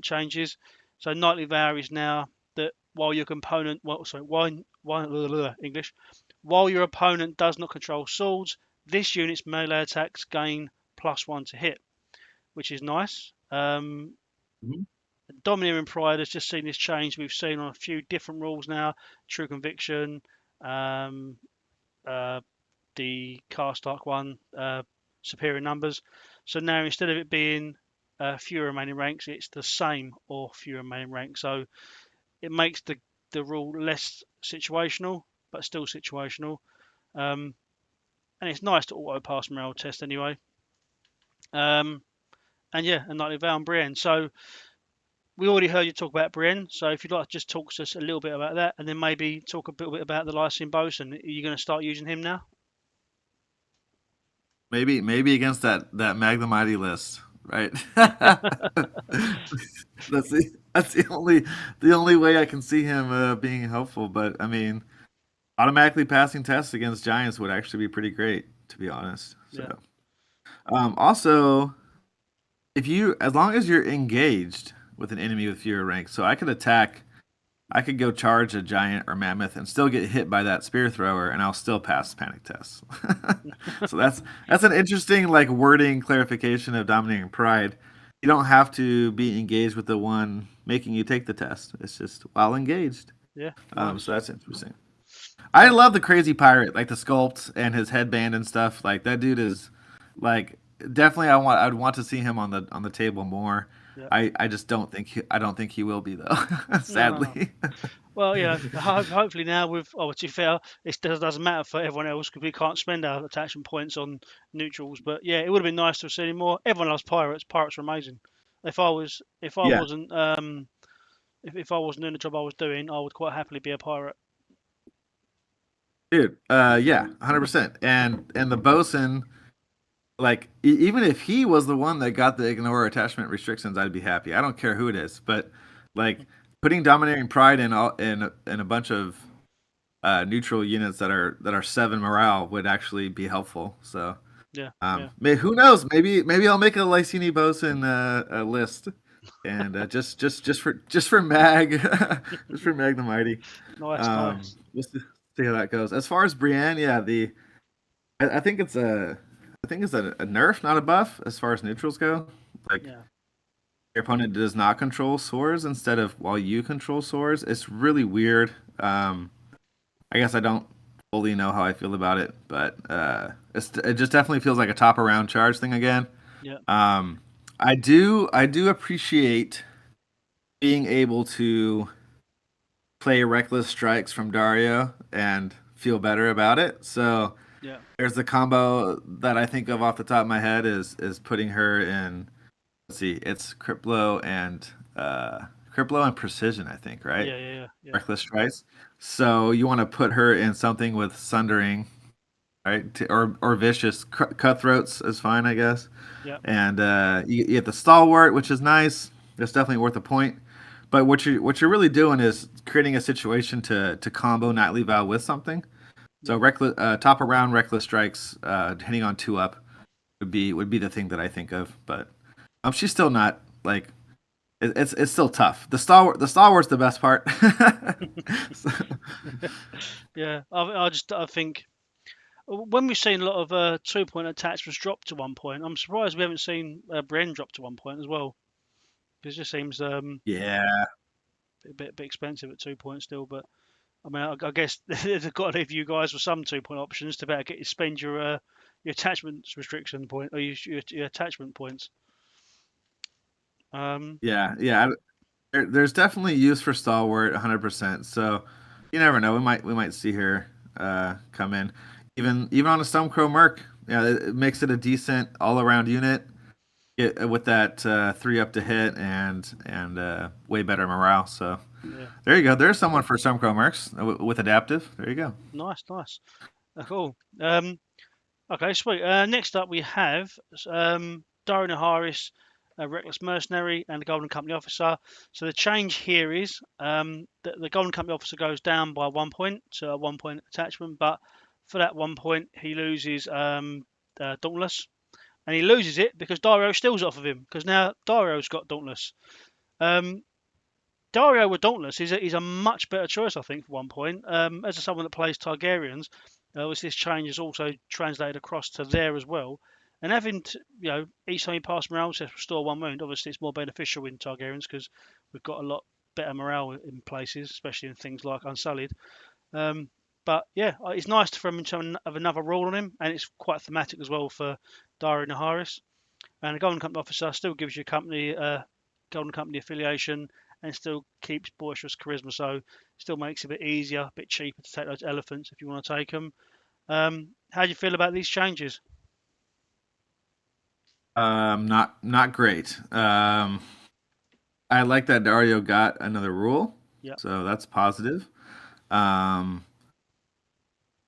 changes. So Knightly Vow is now that while your component, English, while your opponent does not control swords, this unit's melee attacks gain +1 to hit, which is nice. Mhm. Domineering Pride has just seen this change. We've seen on a few different rules now: True Conviction, um, uh, the cast arc one, superior numbers. So now instead of it being fewer remaining ranks, it's the same or fewer remaining ranks. So it makes the rule less situational, but still situational. Um, and it's nice to auto pass morale test anyway. Um, and yeah, and Nightly Vow and Brienne. So we already heard you talk about Brienne. So if you'd like to just talk to us a little bit about that, and then maybe talk a little bit about the Lycian Bosun. Are you going to start using him now? Maybe against that Magnum Mighty list, right? That's the only way I can see him being helpful. But I mean, automatically passing tests against giants would actually be pretty great, to be honest. Yeah, So, also, as long as you're engaged with an enemy with fewer ranks, so I could go charge a giant or mammoth and still get hit by that spear thrower, and I'll still pass panic tests. So that's an interesting like wording clarification of dominating pride. You don't have to be engaged with the one making you take the test. It's just while engaged. yeah, So nice. that's interesting. I Cool. love the crazy pirate, like the sculpt and his headband and stuff. Like that dude is like definitely. I'd want to see him on the table more. Yeah. I just I don't think he will be though. No, no, no. Sadly. Well, hopefully now with to be fair, it doesn't matter for everyone else because we can't spend our attachment points on neutrals. But yeah, it would have been nice to have seen more. Everyone loves pirates. Pirates are amazing. If I Yeah. wasn't if I wasn't doing the job I was doing, I would quite happily be a pirate. Dude, yeah, 100%. And the bosun, like even if he was the one that got the ignore attachment restrictions, I'd be happy. I don't care who it is, but like putting dominating pride in a bunch of neutral units that are 7 morale would actually be helpful. So Yeah, yeah. who knows? Maybe I'll make a Lysini bosun list, and just for Mag, just for Mag the Mighty. Nice, nice. We'll see how that goes. As far as Brienne, yeah, I think it's a nerf, not a buff, as far as neutrals go. Like Yeah, your opponent does not control swords instead of while you control swords. It's really weird. I guess I don't fully know how I feel about it, but it just definitely feels like a top around charge thing again. yeah, Um, I do appreciate being able to play reckless strikes from Dario and feel better about it. So yeah, there's the combo that I think of off the top of my head is putting her in. Let's see, it's Criplo and precision, I think, right? yeah, yeah, yeah, Reckless strikes. So you want to put her in something with sundering, right? Or vicious cutthroats is fine, I guess. yeah, And you get the stalwart, which is nice. That's definitely worth a point. But what you're really doing is creating a situation to combo Nightly Vow with something. So yeah. reckless top around reckless strikes, hitting on 2 up would be the thing that I think of. But she's still not like it's still tough. The stalwart's the best part. So, Yeah, I think when we've seen a lot of 2 point attachments drop to 1 point, I'm surprised we haven't seen Brienne drop to 1 point as well. Because it just seems yeah, a bit expensive at 2 points still. But I mean, I guess they've got to leave you guys with some 2 point options to better get you spend your attachments restriction point or your attachment points. Um, yeah. There's definitely use for stalwart, 100%. So you never know. We might see her come in, even on a Stonecrow Merc. Yeah, it makes it a decent all around unit. With that 3 up to hit and way better morale. So yeah, there you go. There's someone for Stonecrow Mercs with adaptive. There you go. nice, nice. Cool. Okay, sweet. Next up, we have Dorian Harris, a Reckless Mercenary, and the Golden Company Officer. So the change here is the Golden Company Officer goes down by 1 point to a 1 point attachment, but for that 1 point, he loses Dauntless. And he loses it because Dario steals it off of him, because now Dario's got Dauntless. Um, Dario with Dauntless is a much better choice, I think, for 1 point. As someone that plays Targaryens, this change is also translated across to there as well. And having, each time you pass morale test, restore 1 wound, obviously it's more beneficial in Targaryens because we've got a lot better morale in places, especially in things like Unsullied. But yeah, it's nice for him to have another rule on him, and it's quite thematic as well for Dario Naharis. And a Golden Company Officer still gives you Golden Company affiliation and still keeps boisterous charisma. So still makes it a bit easier, a bit cheaper to take those elephants if you want to take them. How do you feel about these changes? Not great. I like that Dario got another rule, Yeah, so that's positive. Um,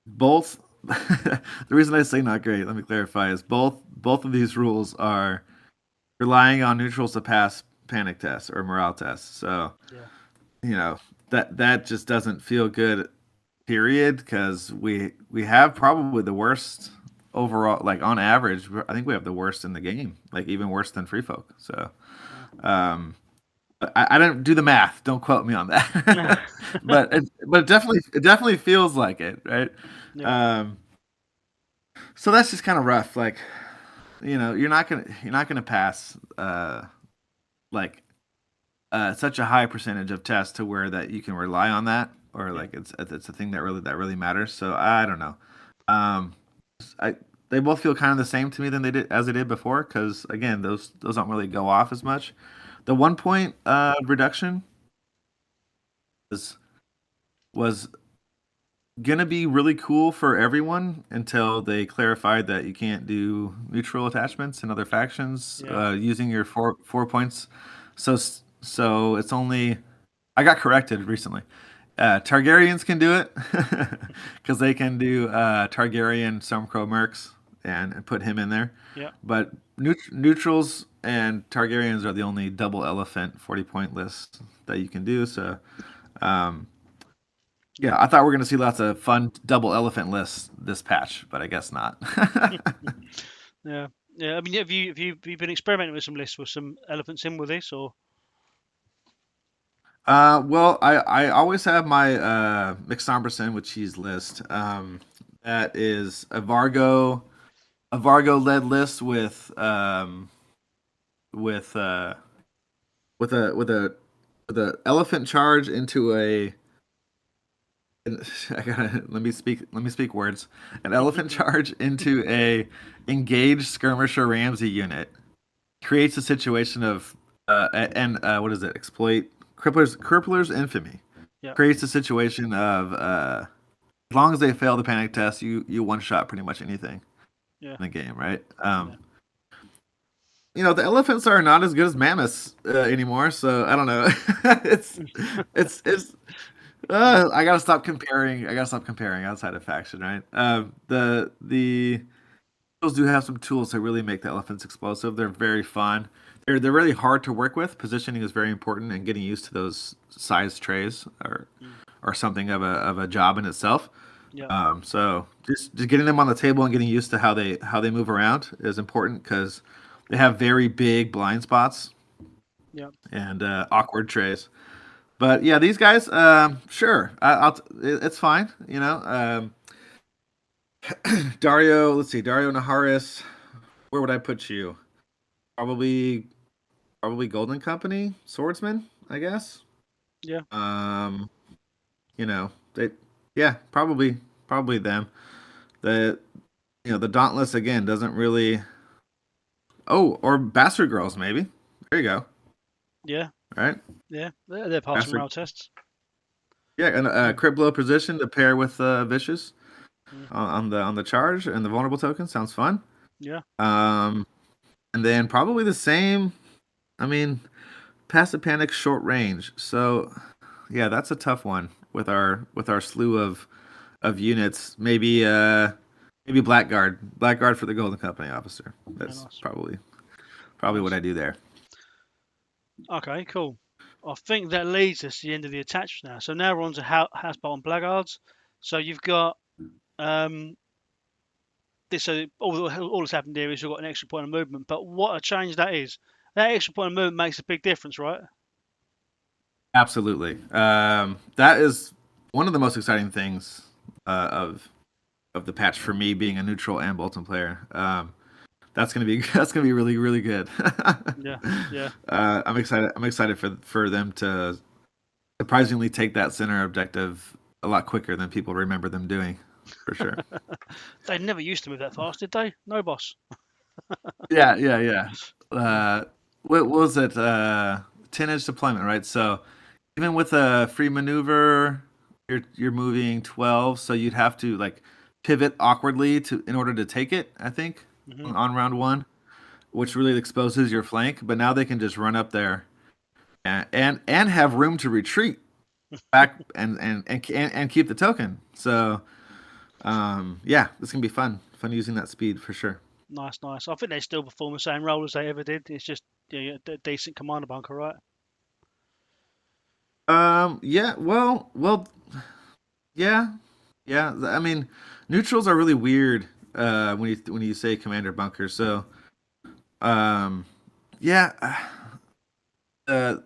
both the reason I say not great, let me clarify, is both of these rules are relying on neutrals to pass panic tests or morale tests. So yeah, you know that just doesn't feel good. Period, because we have probably the worst overall. Like on average, I think we have the worst in the game. Like even worse than Free Folk. So wow. um, I didn't do the math. Don't quote me on that. Yeah, but it definitely feels like it, right? yeah, Um, so that's just kind of rough. Like you're not gonna pass like such a high percentage of tests to where that you can rely on that, or yeah, like it's a thing that really matters. So I don't know. Um, I they both feel kind of the same to me than they did before, because again those don't really go off as much. The 1 point reduction was gonna be really cool for everyone until they clarified that you can't do neutral attachments in other factions yeah, using your four points. So it's only I got corrected recently. Targaryens can do it because they can do Targaryen Stormcrow Mercs and put him in there. Yeah. But neutrals and Targaryens are the only double elephant 40-point lists that you can do. So, um, yeah, Yeah. I thought we are going to see lots of fun double elephant lists this patch, but I guess not. Yeah. Yeah. I mean, have you been experimenting with some lists with some elephants in with this, or? Well, I always have my McSomberson with cheese list. That is a Vargo led list with with a with a with a elephant charge into a I gotta let me speak words. An elephant charge into a engaged skirmisher Ramsey unit creates a situation of and what is it? Exploit crippler's infamy. Yeah. Creates a situation of as long as they fail the panic test, you one shot pretty much anything Yeah. in the game, right? Yeah. The elephants are not as good as mammoths anymore, so I don't know. it's it's I gotta stop comparing. I gotta stop comparing outside of faction, right? The tools do have some tools that really make the elephants explosive. They're very fun. They're really hard to work with. Positioning is very important, and getting used to those size trays Mm. are something of a job in itself. Yeah. So just getting them on the table and getting used to how they move around is important because they have very big blind spots Yeah. and awkward trays. But yeah, these guys, sure, it's fine. Dario. Let's see, Dario Naharis. Where would I put you? Probably, probably Golden Company swordsman, I guess. Yeah. Um, they, yeah, probably them. The the Dauntless again doesn't really. Oh, or Bastard Girls maybe. There you go. Yeah. All right, Yeah. They're passing Bastard. morale tests. Yeah, and Mm. crit blow position to pair with Vicious Mm. on the charge and the vulnerable token sounds fun. Yeah. Um, and then probably the same. I mean, passive panic short range. So yeah, that's a tough one with our slew of units. Maybe Blackguard for the Golden Company officer. Yeah. That's Nice. probably what Nice. I do there. Okay. Cool. I think that leads us to the end of the attachments now. So now we're on to House Bolton Blackguards. So you've got um, this. So all that's happened here is you've got an extra point of movement. But what a change that is! That extra point of movement makes a big difference, right? Absolutely. That is one of the most exciting things of the patch for me being a neutral and Bolton player. That's gonna be that's gonna be really really good. Yeah. Yeah. I'm excited. I'm excited for them to surprisingly take that center objective a lot quicker than people remember them doing, for sure. They never used to move that fast, did they? No, boss. Yeah. Uh, what was it? 10-inch deployment, right? So even with a free maneuver, you're moving 12, so you'd have to like pivot awkwardly to in order to take it. I think Hmm. on round one, which really exposes your flank. But now they can just run up there and have room to retreat back and keep the token. So yeah, this can be fun using that speed for sure. Nice, nice. I think they still perform the same role as they ever did. It's just a decent commander bunker, right? Yeah, well, yeah, yeah. I mean, neutrals are really weird when you say commander bunker. So, um, yeah, uh,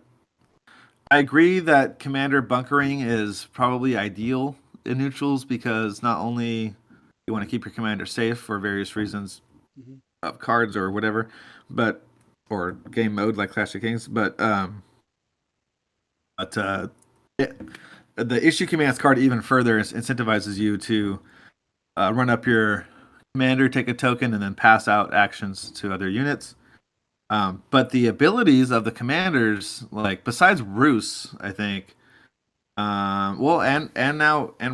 I agree that commander bunkering is probably ideal in neutrals because not only you want to keep your commander safe for various reasons Hmm. of cards or whatever, but or game mode like Clash of Kings, but the issue commands card even further incentivizes you to run up your commander, take a token, and then pass out actions to other units. But the abilities of the commanders, like besides Roos, I think, and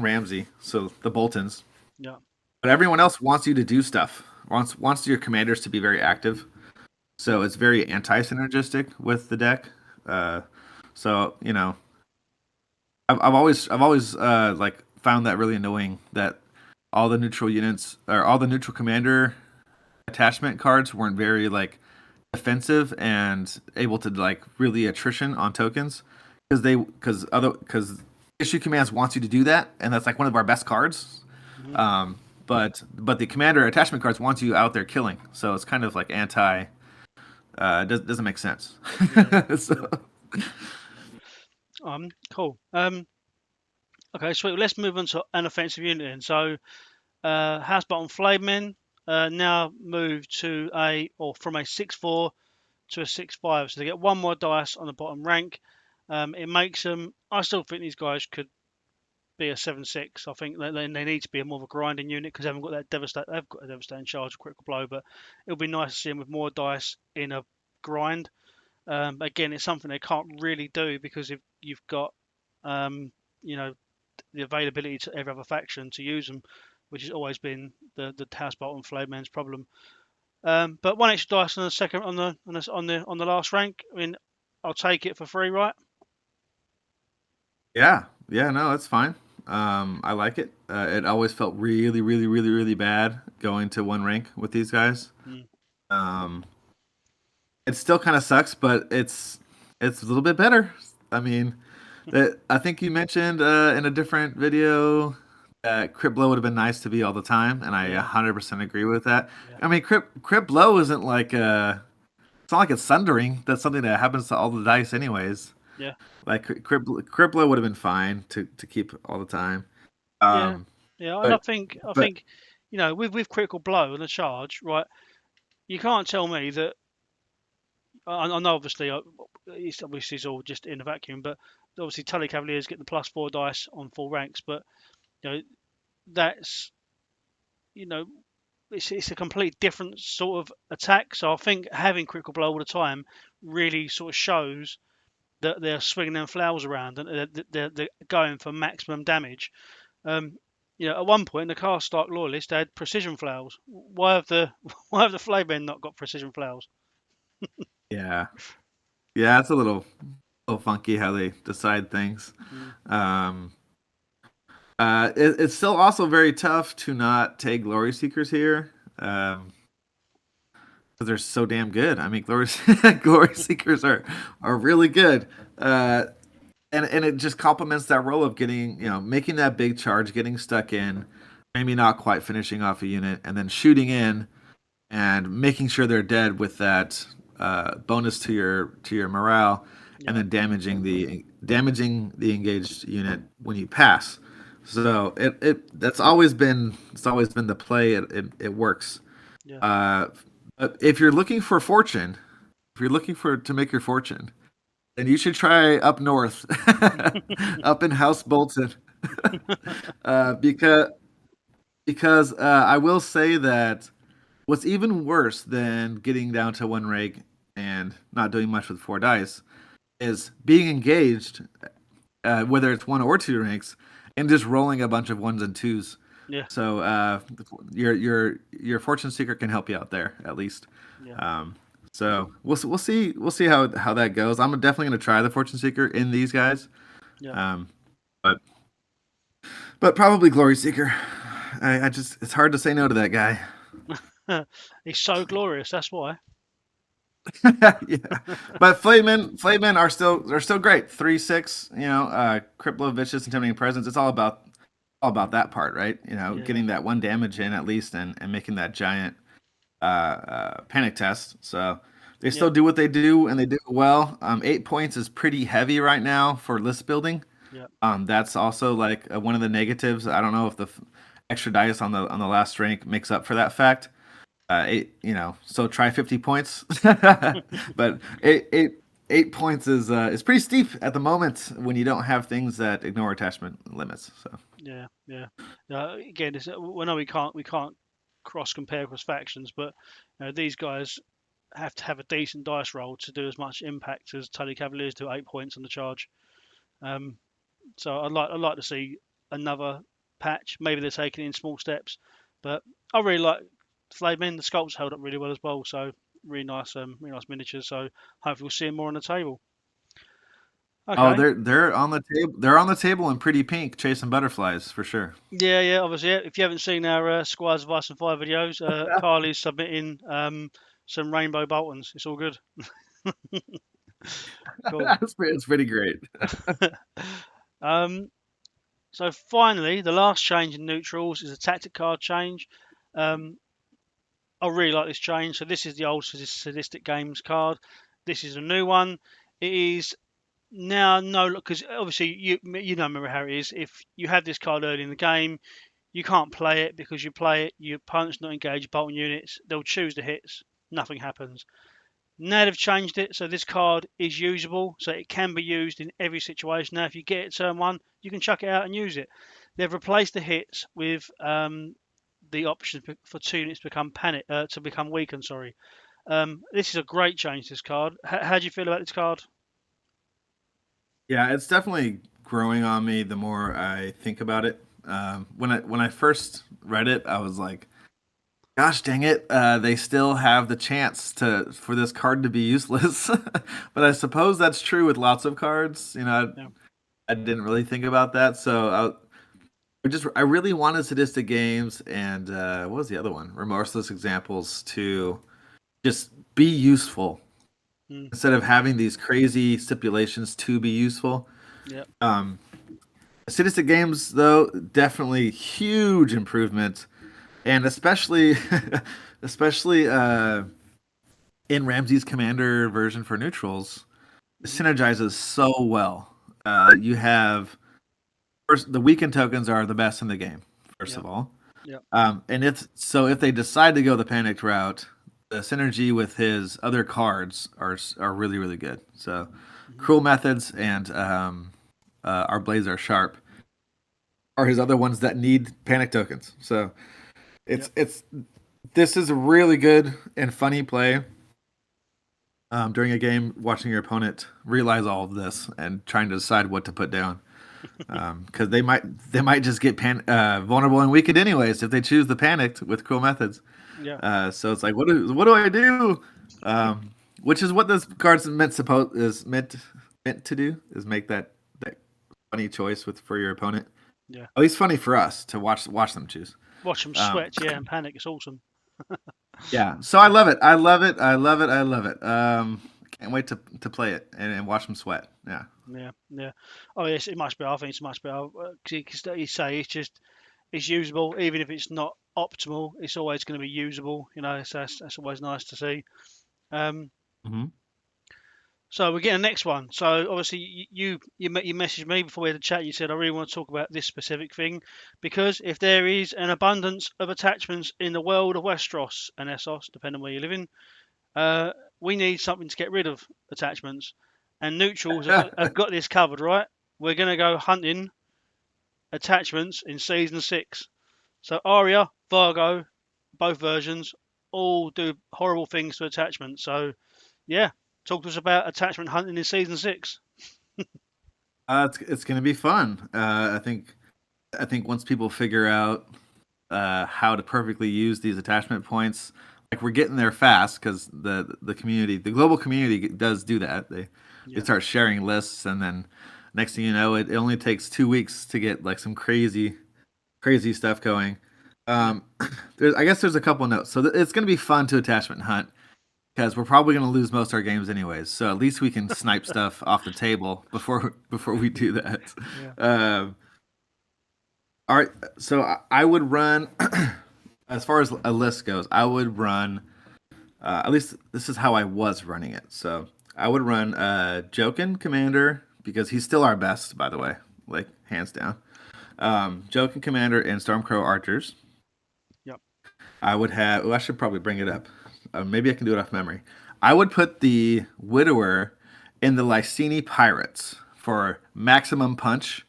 Ramsey, so the Boltons, Yeah, but everyone else wants you to do stuff. Wants your commanders to be very active. So it's very anti-synergistic with the deck. Uh, so I've always like found that really annoying that all the neutral units or all the neutral commander attachment cards weren't very like defensive and able to like really attrition on tokens because issue commands wants you to do that, and that's like one of our best cards. Hmm. But the commander attachment cards wants you out there killing, so it's kind of like anti. Doesn't make sense. Yeah, yeah. So Cool. Okay, sweet. Let's move on to an offensive unit then. So, House Bolton and Flayed Men now move to from a 6/4 to a 6/5. So they get one more dice on the bottom rank. It makes them. I still think these guys could be a 7/6. I think they need to be a more of a grinding unit because they haven't got that devastate. They've got a devastating charge, of critical blow, but it'll be nice to see them with more dice in a grind. Again, it's something they can't really do because if you've got, you know, the availability to every other faction to use them, which has always been the Housebolt and Flayed Man's problem. But one extra dice on the second on the last rank. I mean, I'll take it for free, right? yeah, yeah, no, it's fine. I like it. It always felt really, really, really, really bad going to one rank with these guys. Mm. Um, it still kind of sucks, but it's a little bit better. I mean, I think you mentioned in a different video that crit blow would have been nice to be all the time, and I Yeah, 100% agree with that. yeah, I mean, crit blow isn't like it's not like it's sundering. That's something that happens to all the dice anyways. yeah, Like crit blow would have been fine to keep all the time. yeah, Um, yeah. And I but think I but think with critical blow and the charge, right? You can't tell me that. I know obviously it's all just in a vacuum, but obviously Tully Cavaliers get the +4 dice on full ranks, but you know that's you know it's a complete different sort of attack. So I think having critical blow all the time really sort of shows that they're swinging them flowers around and they're going for maximum damage. Um, at one point the Karl Stark loyalist had precision flowers. Why have the why have the Flaymen not got precision flowers? yeah, yeah, it's a little funky how they decide things. Mm, Um, it's still also very tough to not take glory seekers here. Because they're so damn good. I mean, glory seekers are really good. Uh, and it just complements that role of getting, making that big charge, getting stuck in, maybe not quite finishing off a unit, and then shooting in and making sure they're dead with that bonus to your morale, and yeah, then damaging the engaged unit when you pass. So it's always been the play. It works. yeah. Uh, if you're looking for fortune, if you're looking for to make your fortune, then you should try up north, up in House Bolton, because I will say that what's even worse than getting down to one rank and not doing much with four dice is being engaged, whether it's one or two ranks, and just rolling a bunch of ones and twos. Yeah, So your fortune seeker can help you out there at least. yeah, Um, so we'll see how that goes. I'm definitely gonna try the fortune seeker in these guys, yeah. um, but probably glory seeker. I just it's hard to say no to that guy. He's so glorious. That's why. Yeah, but Flaymen are still great. 3/6, Criplo, vicious, intimidating presence. It's all about that part, right? Yeah, Getting that one damage in at least, and making that giant panic test. So they yeah, still do what they do, and they do it well. 8 points is pretty heavy right now for list building. yeah. That's also like one of the negatives. I don't know if the extra dice on the last rank makes up for that fact. So try 50 points, but 8 points is pretty steep at the moment when you don't have things that ignore attachment limits. So Yeah, yeah. Again, we know we can't cross compare across factions, but these guys have to have a decent dice roll to do as much impact as Tully Cavaliers do. 8 points on the charge. Um, so I'd like to see another patch. Maybe they're taking it in small steps, but I really like Flayed Men. The sculpts held up really well as well. So really nice miniatures. So hopefully we'll see more on the table. Oh, Okay. they're on the table. They're on the table in pretty pink, chasing butterflies for sure. Yeah, yeah. Obviously, yeah. If you haven't seen our Squires of Ice and Fire videos, Carl is submitting some rainbow Boltons. It's all good. Cool. It's pretty great. um, so finally, the last change in neutrals is a tactic card change. Um, I really like this change. So this is the old Sadistic Games card. This is a new one. It is now no, because obviously you know remember how it is. If you have this card early in the game, you can't play it because you play it. Your opponent's not engaged Bolton units. They'll choose the hits. Nothing happens. Now they've changed it, so this card is usable, so it can be used in every situation. Now, if you get it turn one, you can chuck it out and use it. They've replaced the hits with the option for 2 units to become to become weakened. Sorry, this is a great change. This card. How do you feel about this card? Yeah, it's definitely growing on me the more I think about it. When I first read it, I was like, "Gosh, dang it! They still have the chance to for this card to be useless." But I suppose that's true with lots of cards. Yeah. I didn't really think about that. I really wanted Sadistic Games and what was the other one? Remorseless Examples to just be useful Mm, instead of having these crazy stipulations to be useful. yeah. Um, Sadistic Games, though, definitely huge improvement, and especially in Ramsey's Commander version for neutrals, it Mhm. synergizes so well. You have first the weekend tokens are the best in the game. First Yeah. of all, Yeah. and if they decide to go the panicked route, the synergy with his other cards are really really good. So, Mhm. Cruel Methods and Our Blades Are Sharp are his other ones that need panic tokens. So Yeah. it's this is a really good and funny play during a game, watching your opponent realize all of this and trying to decide what to put down. Because they might just get vulnerable and weakened anyways if they choose the panicked with Cruel Methods. Yeah. So it's like, what do I do? Which is what this card's meant to do is make that funny choice for your opponent. Yeah. At least funny for us to watch them choose. Watch them Um, sweat. Yeah, and panic. It's awesome. yeah, so I love it. I love it. I love it. I love it. Can't wait to play it and watch them sweat. Yeah. Yeah, yeah. Oh yes, it must be. I think it's much better. Because you say it's usable, even if it's not optimal. It's always going to be usable. So that's always nice to see. Um, Hmm. so we get the next one. So obviously you messaged me before we had the chat. You said I really want to talk about this specific thing because if there is an abundance of attachments in the world of Westeros and Essos, depending on where you live in, uh, we need something to get rid of attachments. And neutrals have got this covered, right? We're going to go hunting attachments in season 6. So Arya, Vargo, both versions, all do horrible things to attachments. So yeah, talk to us about attachment hunting in season 6. It's gonna be fun. I think once people figure out how to perfectly use these attachment points, like we're getting there fast because the community, the global community, does do that. They Yeah, start sharing lists, and then next thing you know, it only takes 2 weeks to get like some crazy stuff going. yeah. Um, I guess there's a couple notes. So it's going to be fun to attachment hunt because we're probably going to lose most of our games anyways. So at least we can snipe stuff off the table before we do that. Yeah. Um, all right. So I would run as far as a list goes. I would run at least this is how I was running it. So I would run Jokin Commander because he's still our best, by the way, like hands down. Jokin Commander and Stormcrow Archers. Yep. I would have. Oh, I should probably bring it up. Maybe I can do it off memory. I would put the Widower in the Lysini Pirates for maximum punch.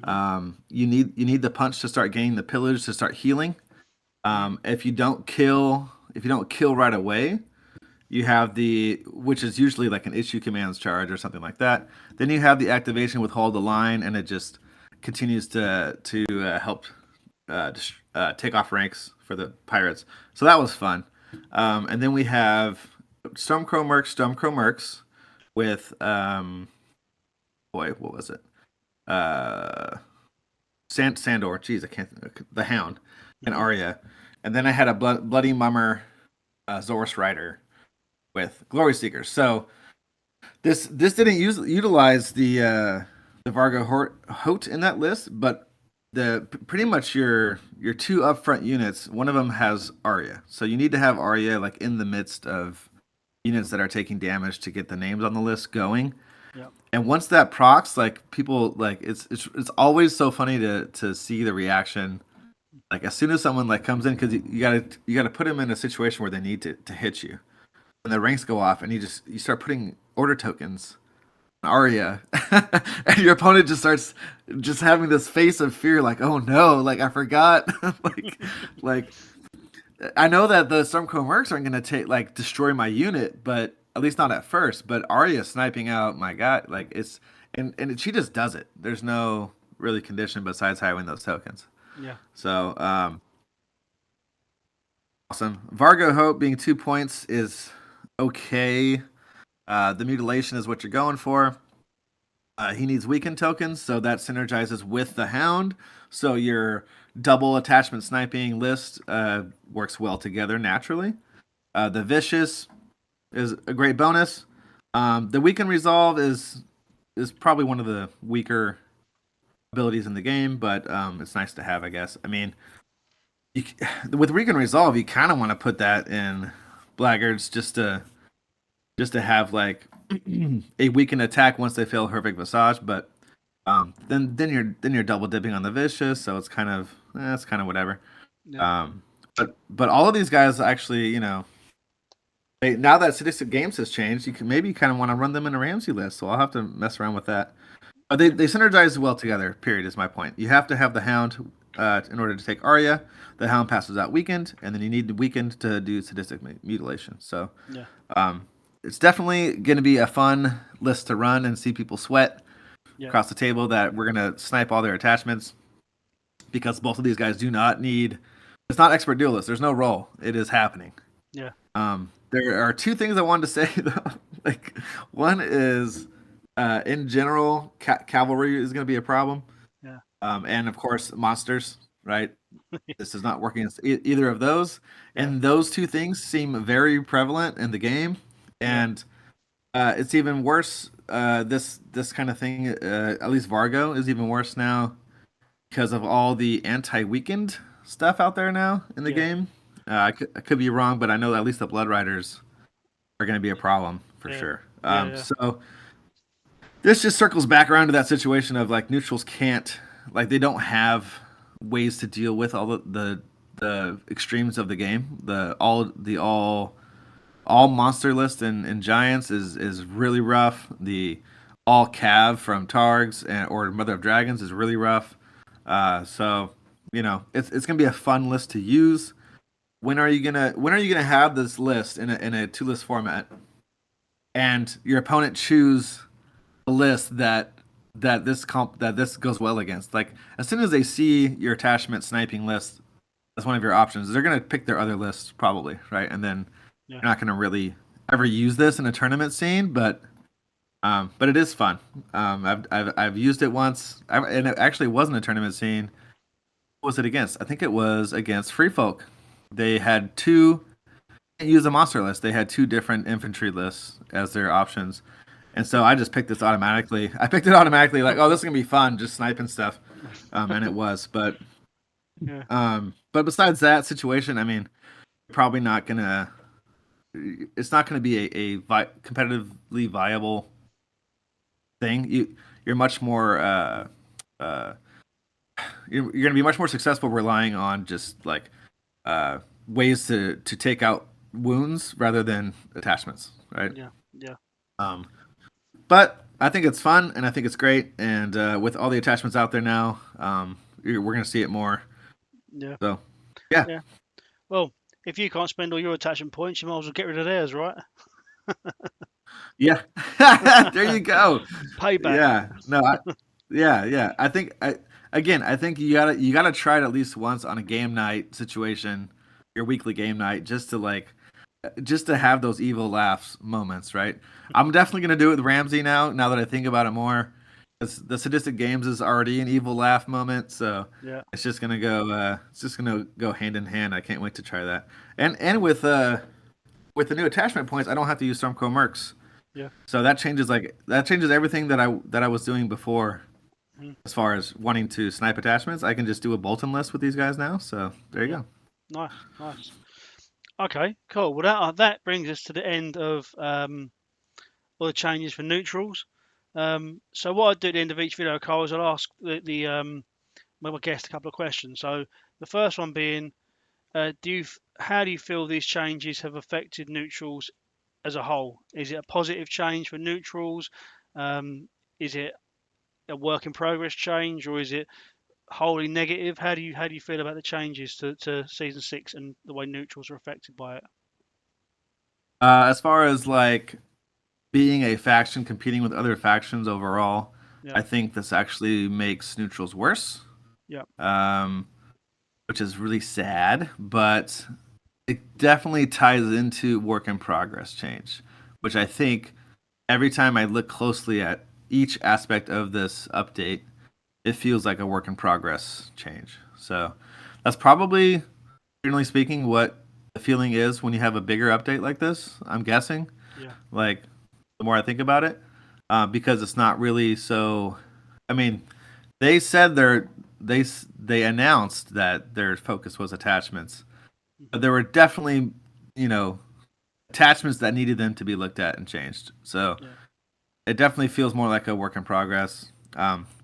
Hmm. You need the punch to start gaining the pillage to start healing. Hmm. If you don't kill right away, you have which is usually like an issue commands charge or something like that. Then you have the activation with hold the line, and it just continues to help take off ranks for the pirates. So that was fun. And then we have Stormcrow Mercs with boy, what was it? Sandor. Jeez, I can't. The Hound and Arya, and then I had a Bloody Mummer, Zorus Rider with Glory Seekers. So this didn't utilize the Vargo Hote in that list, but pretty much your two upfront units, one of them has Arya. So you need to have Arya like in the midst of units that are taking damage to get the names on the list going. Yep. And once that procs, like people like it's always so funny to see the reaction. Like as soon as someone like comes in, because you gotta put them in a situation where they need to hit you, and the ranks go off, and you start putting order tokens on Arya, and your opponent just starts just having this face of fear, like oh no, like I forgot, like I know that the Stormcrow Mercs aren't gonna destroy my unit, but at least not at first. But Arya sniping out my guy, like it's and she just does it. There's no really condition besides how I win those tokens. Yeah. So awesome. Vargo Hope being 2 points is okay. The mutilation is what you're going for. He needs weakened tokens, so that synergizes with the Hound. So your double attachment sniping list works well together naturally. The Vicious is a great bonus. The Weaken Resolve is probably one of the weaker abilities in the game, but it's nice to have, I guess. I mean, with Weaken Resolve, you kind of want to put that in Blackguards just to have like a weakened attack once they fail Horrific Visage, but then you're double dipping on the Vicious, so it's kind of whatever. Yeah. But all of these guys actually, you know, now that Sadistic Games has changed, you can maybe kind of want to run them in a Ramsey list, so I'll have to mess around with that. But they synergize well together, period, is my point. You have to have the Hound in order to take Arya. The Hound passes out weakened, and then you need the weakened to do Sadistic Mutilation. So it's definitely going to be a fun list to run and see people sweat across the table that we're going to snipe all their attachments, because both of these guys do not need... It's not Expert Duelist. There's no roll. It is happening. Yeah. There are two things I wanted to say, though. Like, one is... in general, cavalry is going to be a problem. Yeah. And of course, monsters, right? This is not working against either of those. And those two things seem very prevalent in the game. And it's even worse. This kind of thing, at least Vargo, is even worse now because of all the anti-weakened stuff out there now in the game. I could be wrong, but I know at least the Blood Riders are going to be a problem for sure. So this just circles back around to that situation of like neutrals can't, like they don't have ways to deal with all the extremes of the game. All monster list in Giants is really rough. The all Cav from Targs or Mother of Dragons is really rough. So you know it's gonna be a fun list to use. When are you gonna have this list in a 2-list format, and your opponent choose a list that this goes well against? Like as soon as they see your attachment sniping list as one of your options, they're gonna pick their other lists probably, right? And then you're not gonna really ever use this in a tournament scene, but it is fun. I've used it once, and it actually wasn't a tournament scene. What was it against? I think it was against Free Folk. They had use a monster list. They had 2 different infantry lists as their options. And so I just picked this automatically. I picked it automatically, like, oh, this is gonna be fun, just sniping stuff, and it was. But besides that situation, I mean, probably not gonna. It's not gonna be a competitively viable thing. You're much more. You're gonna be much more successful relying on just like ways to take out wounds rather than attachments, right? Yeah. But I think it's fun and I think it's great, and with all the attachments out there now, we're going to see it more. Yeah. So, yeah. Well, if you can't spend all your attachment points, you might as well get rid of theirs, right? Yeah. There you go. Payback. Yeah. No. Yeah. I think you gotta try it at least once on a game night situation, your weekly game night, just to have those evil laughs moments, right? I'm definitely gonna do it with Ramsey now that I think about it more. The sadistic games is already an evil laugh moment, so Yeah, it's just gonna go. It's just gonna go hand in hand. I can't wait to try that. And with the new attachment points, I don't have to use Stormcore Mercs, yeah. so that changes everything that I was doing before. Mhm. As far as wanting to snipe attachments, I can just do a Bolton list with these guys now. So there you Yeah, go. nice, nice. Okay, cool. Well, that brings us to the end of all the changes for neutrals. So what I do at the end of each video, Carl, is I'll ask my guest a couple of questions. So the first one being, how do you feel these changes have affected neutrals as a whole? Is it a positive change for neutrals? Is it a work in progress change, or is it wholly negative? How do you feel about the changes to season 6 and the way neutrals are affected by it? As far as like being a faction competing with other factions overall, Yeah, I think this actually makes neutrals worse, yeah, um, which is really sad. But it definitely ties into work in progress change, which I think every time I look closely at each aspect of this update, it feels like a work in progress change. So that's probably, generally speaking, what the feeling is when you have a bigger update like this. I'm guessing, yeah, like the more I think about it, because it's not really so. I mean, they said they announced that their focus was attachments, hmm but there were definitely, you know, attachments that needed them to be looked at and changed. So yeah, it definitely feels more like a work in progress.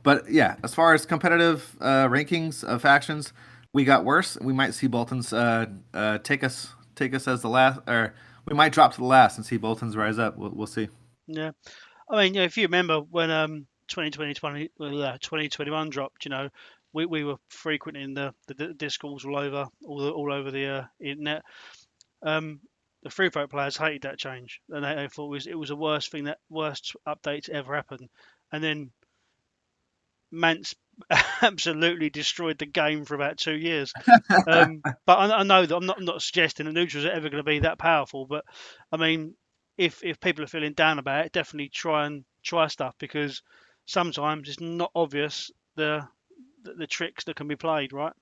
But yeah, as far as competitive rankings of factions, we got worse. We might see Bolton's take us as the last, or we might drop to the last and see Bolton's rise up. We'll see. yeah. I mean, if you remember when 2021 dropped, we were frequenting the discourse all over the internet. Um, the free folk players hated that change, and they thought it was the worst update to ever happen. And then Mance absolutely destroyed the game for about 2 years. But I know that I'm not suggesting that neutrals are ever going to be that powerful. But I mean, if people are feeling down about it, definitely try stuff, because sometimes it's not obvious the tricks that can be played, right?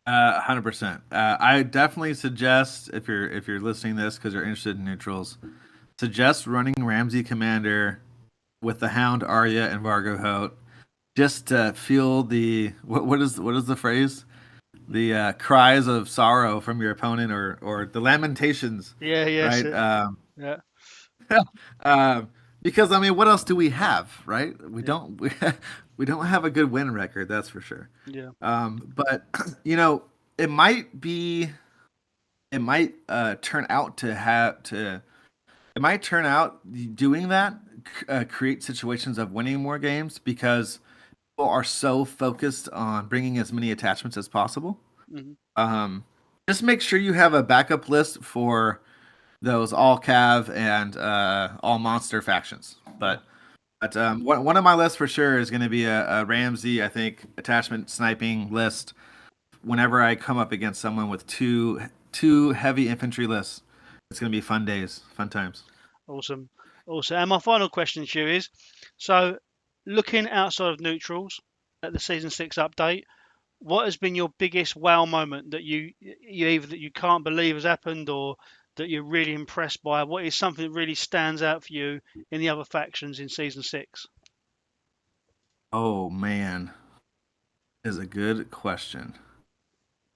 100%. I definitely suggest if you're listening to this because you're interested in neutrals, suggest running Ramsey Commander with the Hound, Arya, and Vargo Hout just to feel the what is the phrase? The cries of sorrow from your opponent, or the lamentations, Yeah, yes, right? yeah, Um, because I mean, what else do we have, right? We yeah, don't we don't have a good win record, that's for sure. yeah, But you know, it might be it might turn out to have to it might turn out doing that create situations of winning more games because people are so focused on bringing as many attachments as possible. hmm Um, just make sure you have a backup list for those all cav and all monster factions. yeah, But one of my lists for sure is going to be a Ramsey, I think, attachment sniping list. Whenever I come up against someone with two heavy infantry lists, it's going to be fun days, fun times. awesome, awesome. And my final question to you is: so, looking outside of neutrals at the season 6 update, what has been your biggest wow moment that you either that you can't believe has happened, or that you're really impressed by? What is something that really stands out for you in the other factions in season 6? Oh man, is a good question.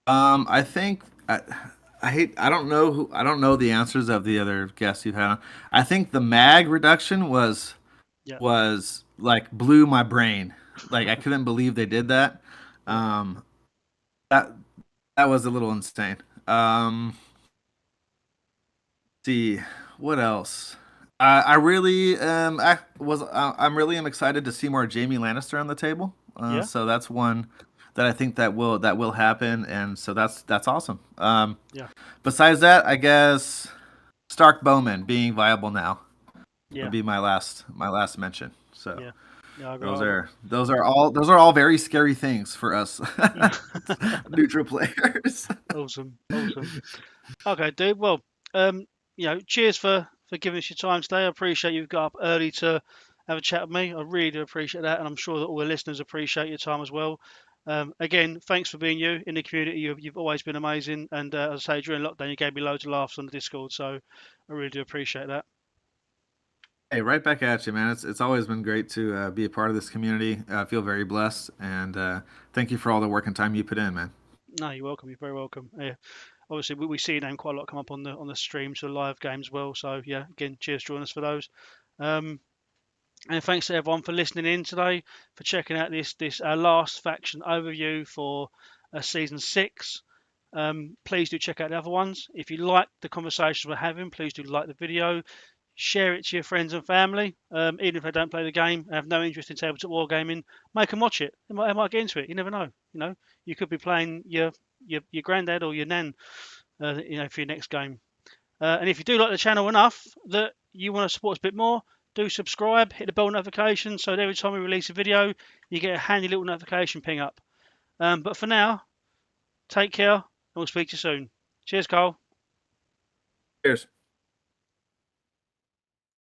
I think I don't know the answers of the other guests you've had on. I think the mag reduction Yeah, was like blew my brain. Like I couldn't believe they did that. yeah, Um, that that was a little insane. See what else. I really I'm really am excited to see more Jamie Lannister on the table. yeah, So that's one that I think that will happen, and so that's awesome. yeah, Besides that, I guess Stark Bowman being viable now would yeah, be my last mention. So yeah, yeah. I those agree. are those are all very scary things for us neutral players. Awesome, awesome. Okay, dude. Well, cheers for giving us your time today. I appreciate you've got up early to have a chat with me. I really do appreciate that, and I'm sure that all the listeners appreciate your time as well. Again, thanks for being you in the community. You've always been amazing, and as I say, during lockdown, you gave me loads of laughs on the Discord, so I really do appreciate that. Hey, right back at you, man. It's always been great to be a part of this community. I feel very blessed, and thank you for all the work and time you put in, man. No, you're welcome. You're very welcome. Yeah, obviously we see your name quite a lot come up on the streams for live games as well. So yeah, again, cheers, join us for those. Um, and thanks to everyone for listening in today, for checking out this last faction overview for season 6. Please do check out the other ones. If you like the conversations we're having, please do like the video, share it to your friends and family. Even if they don't play the game, have no interest in tabletop wargaming, make them watch it. They might get into it. You never know. You could be playing your granddad or your nan, for your next game. And if you do like the channel enough that you want to support us a bit more, do subscribe, hit the bell notification so that every time we release a video, you get a handy little notification ping up. But for now, take care, and we'll speak to you soon. Cheers, Carl. Cheers.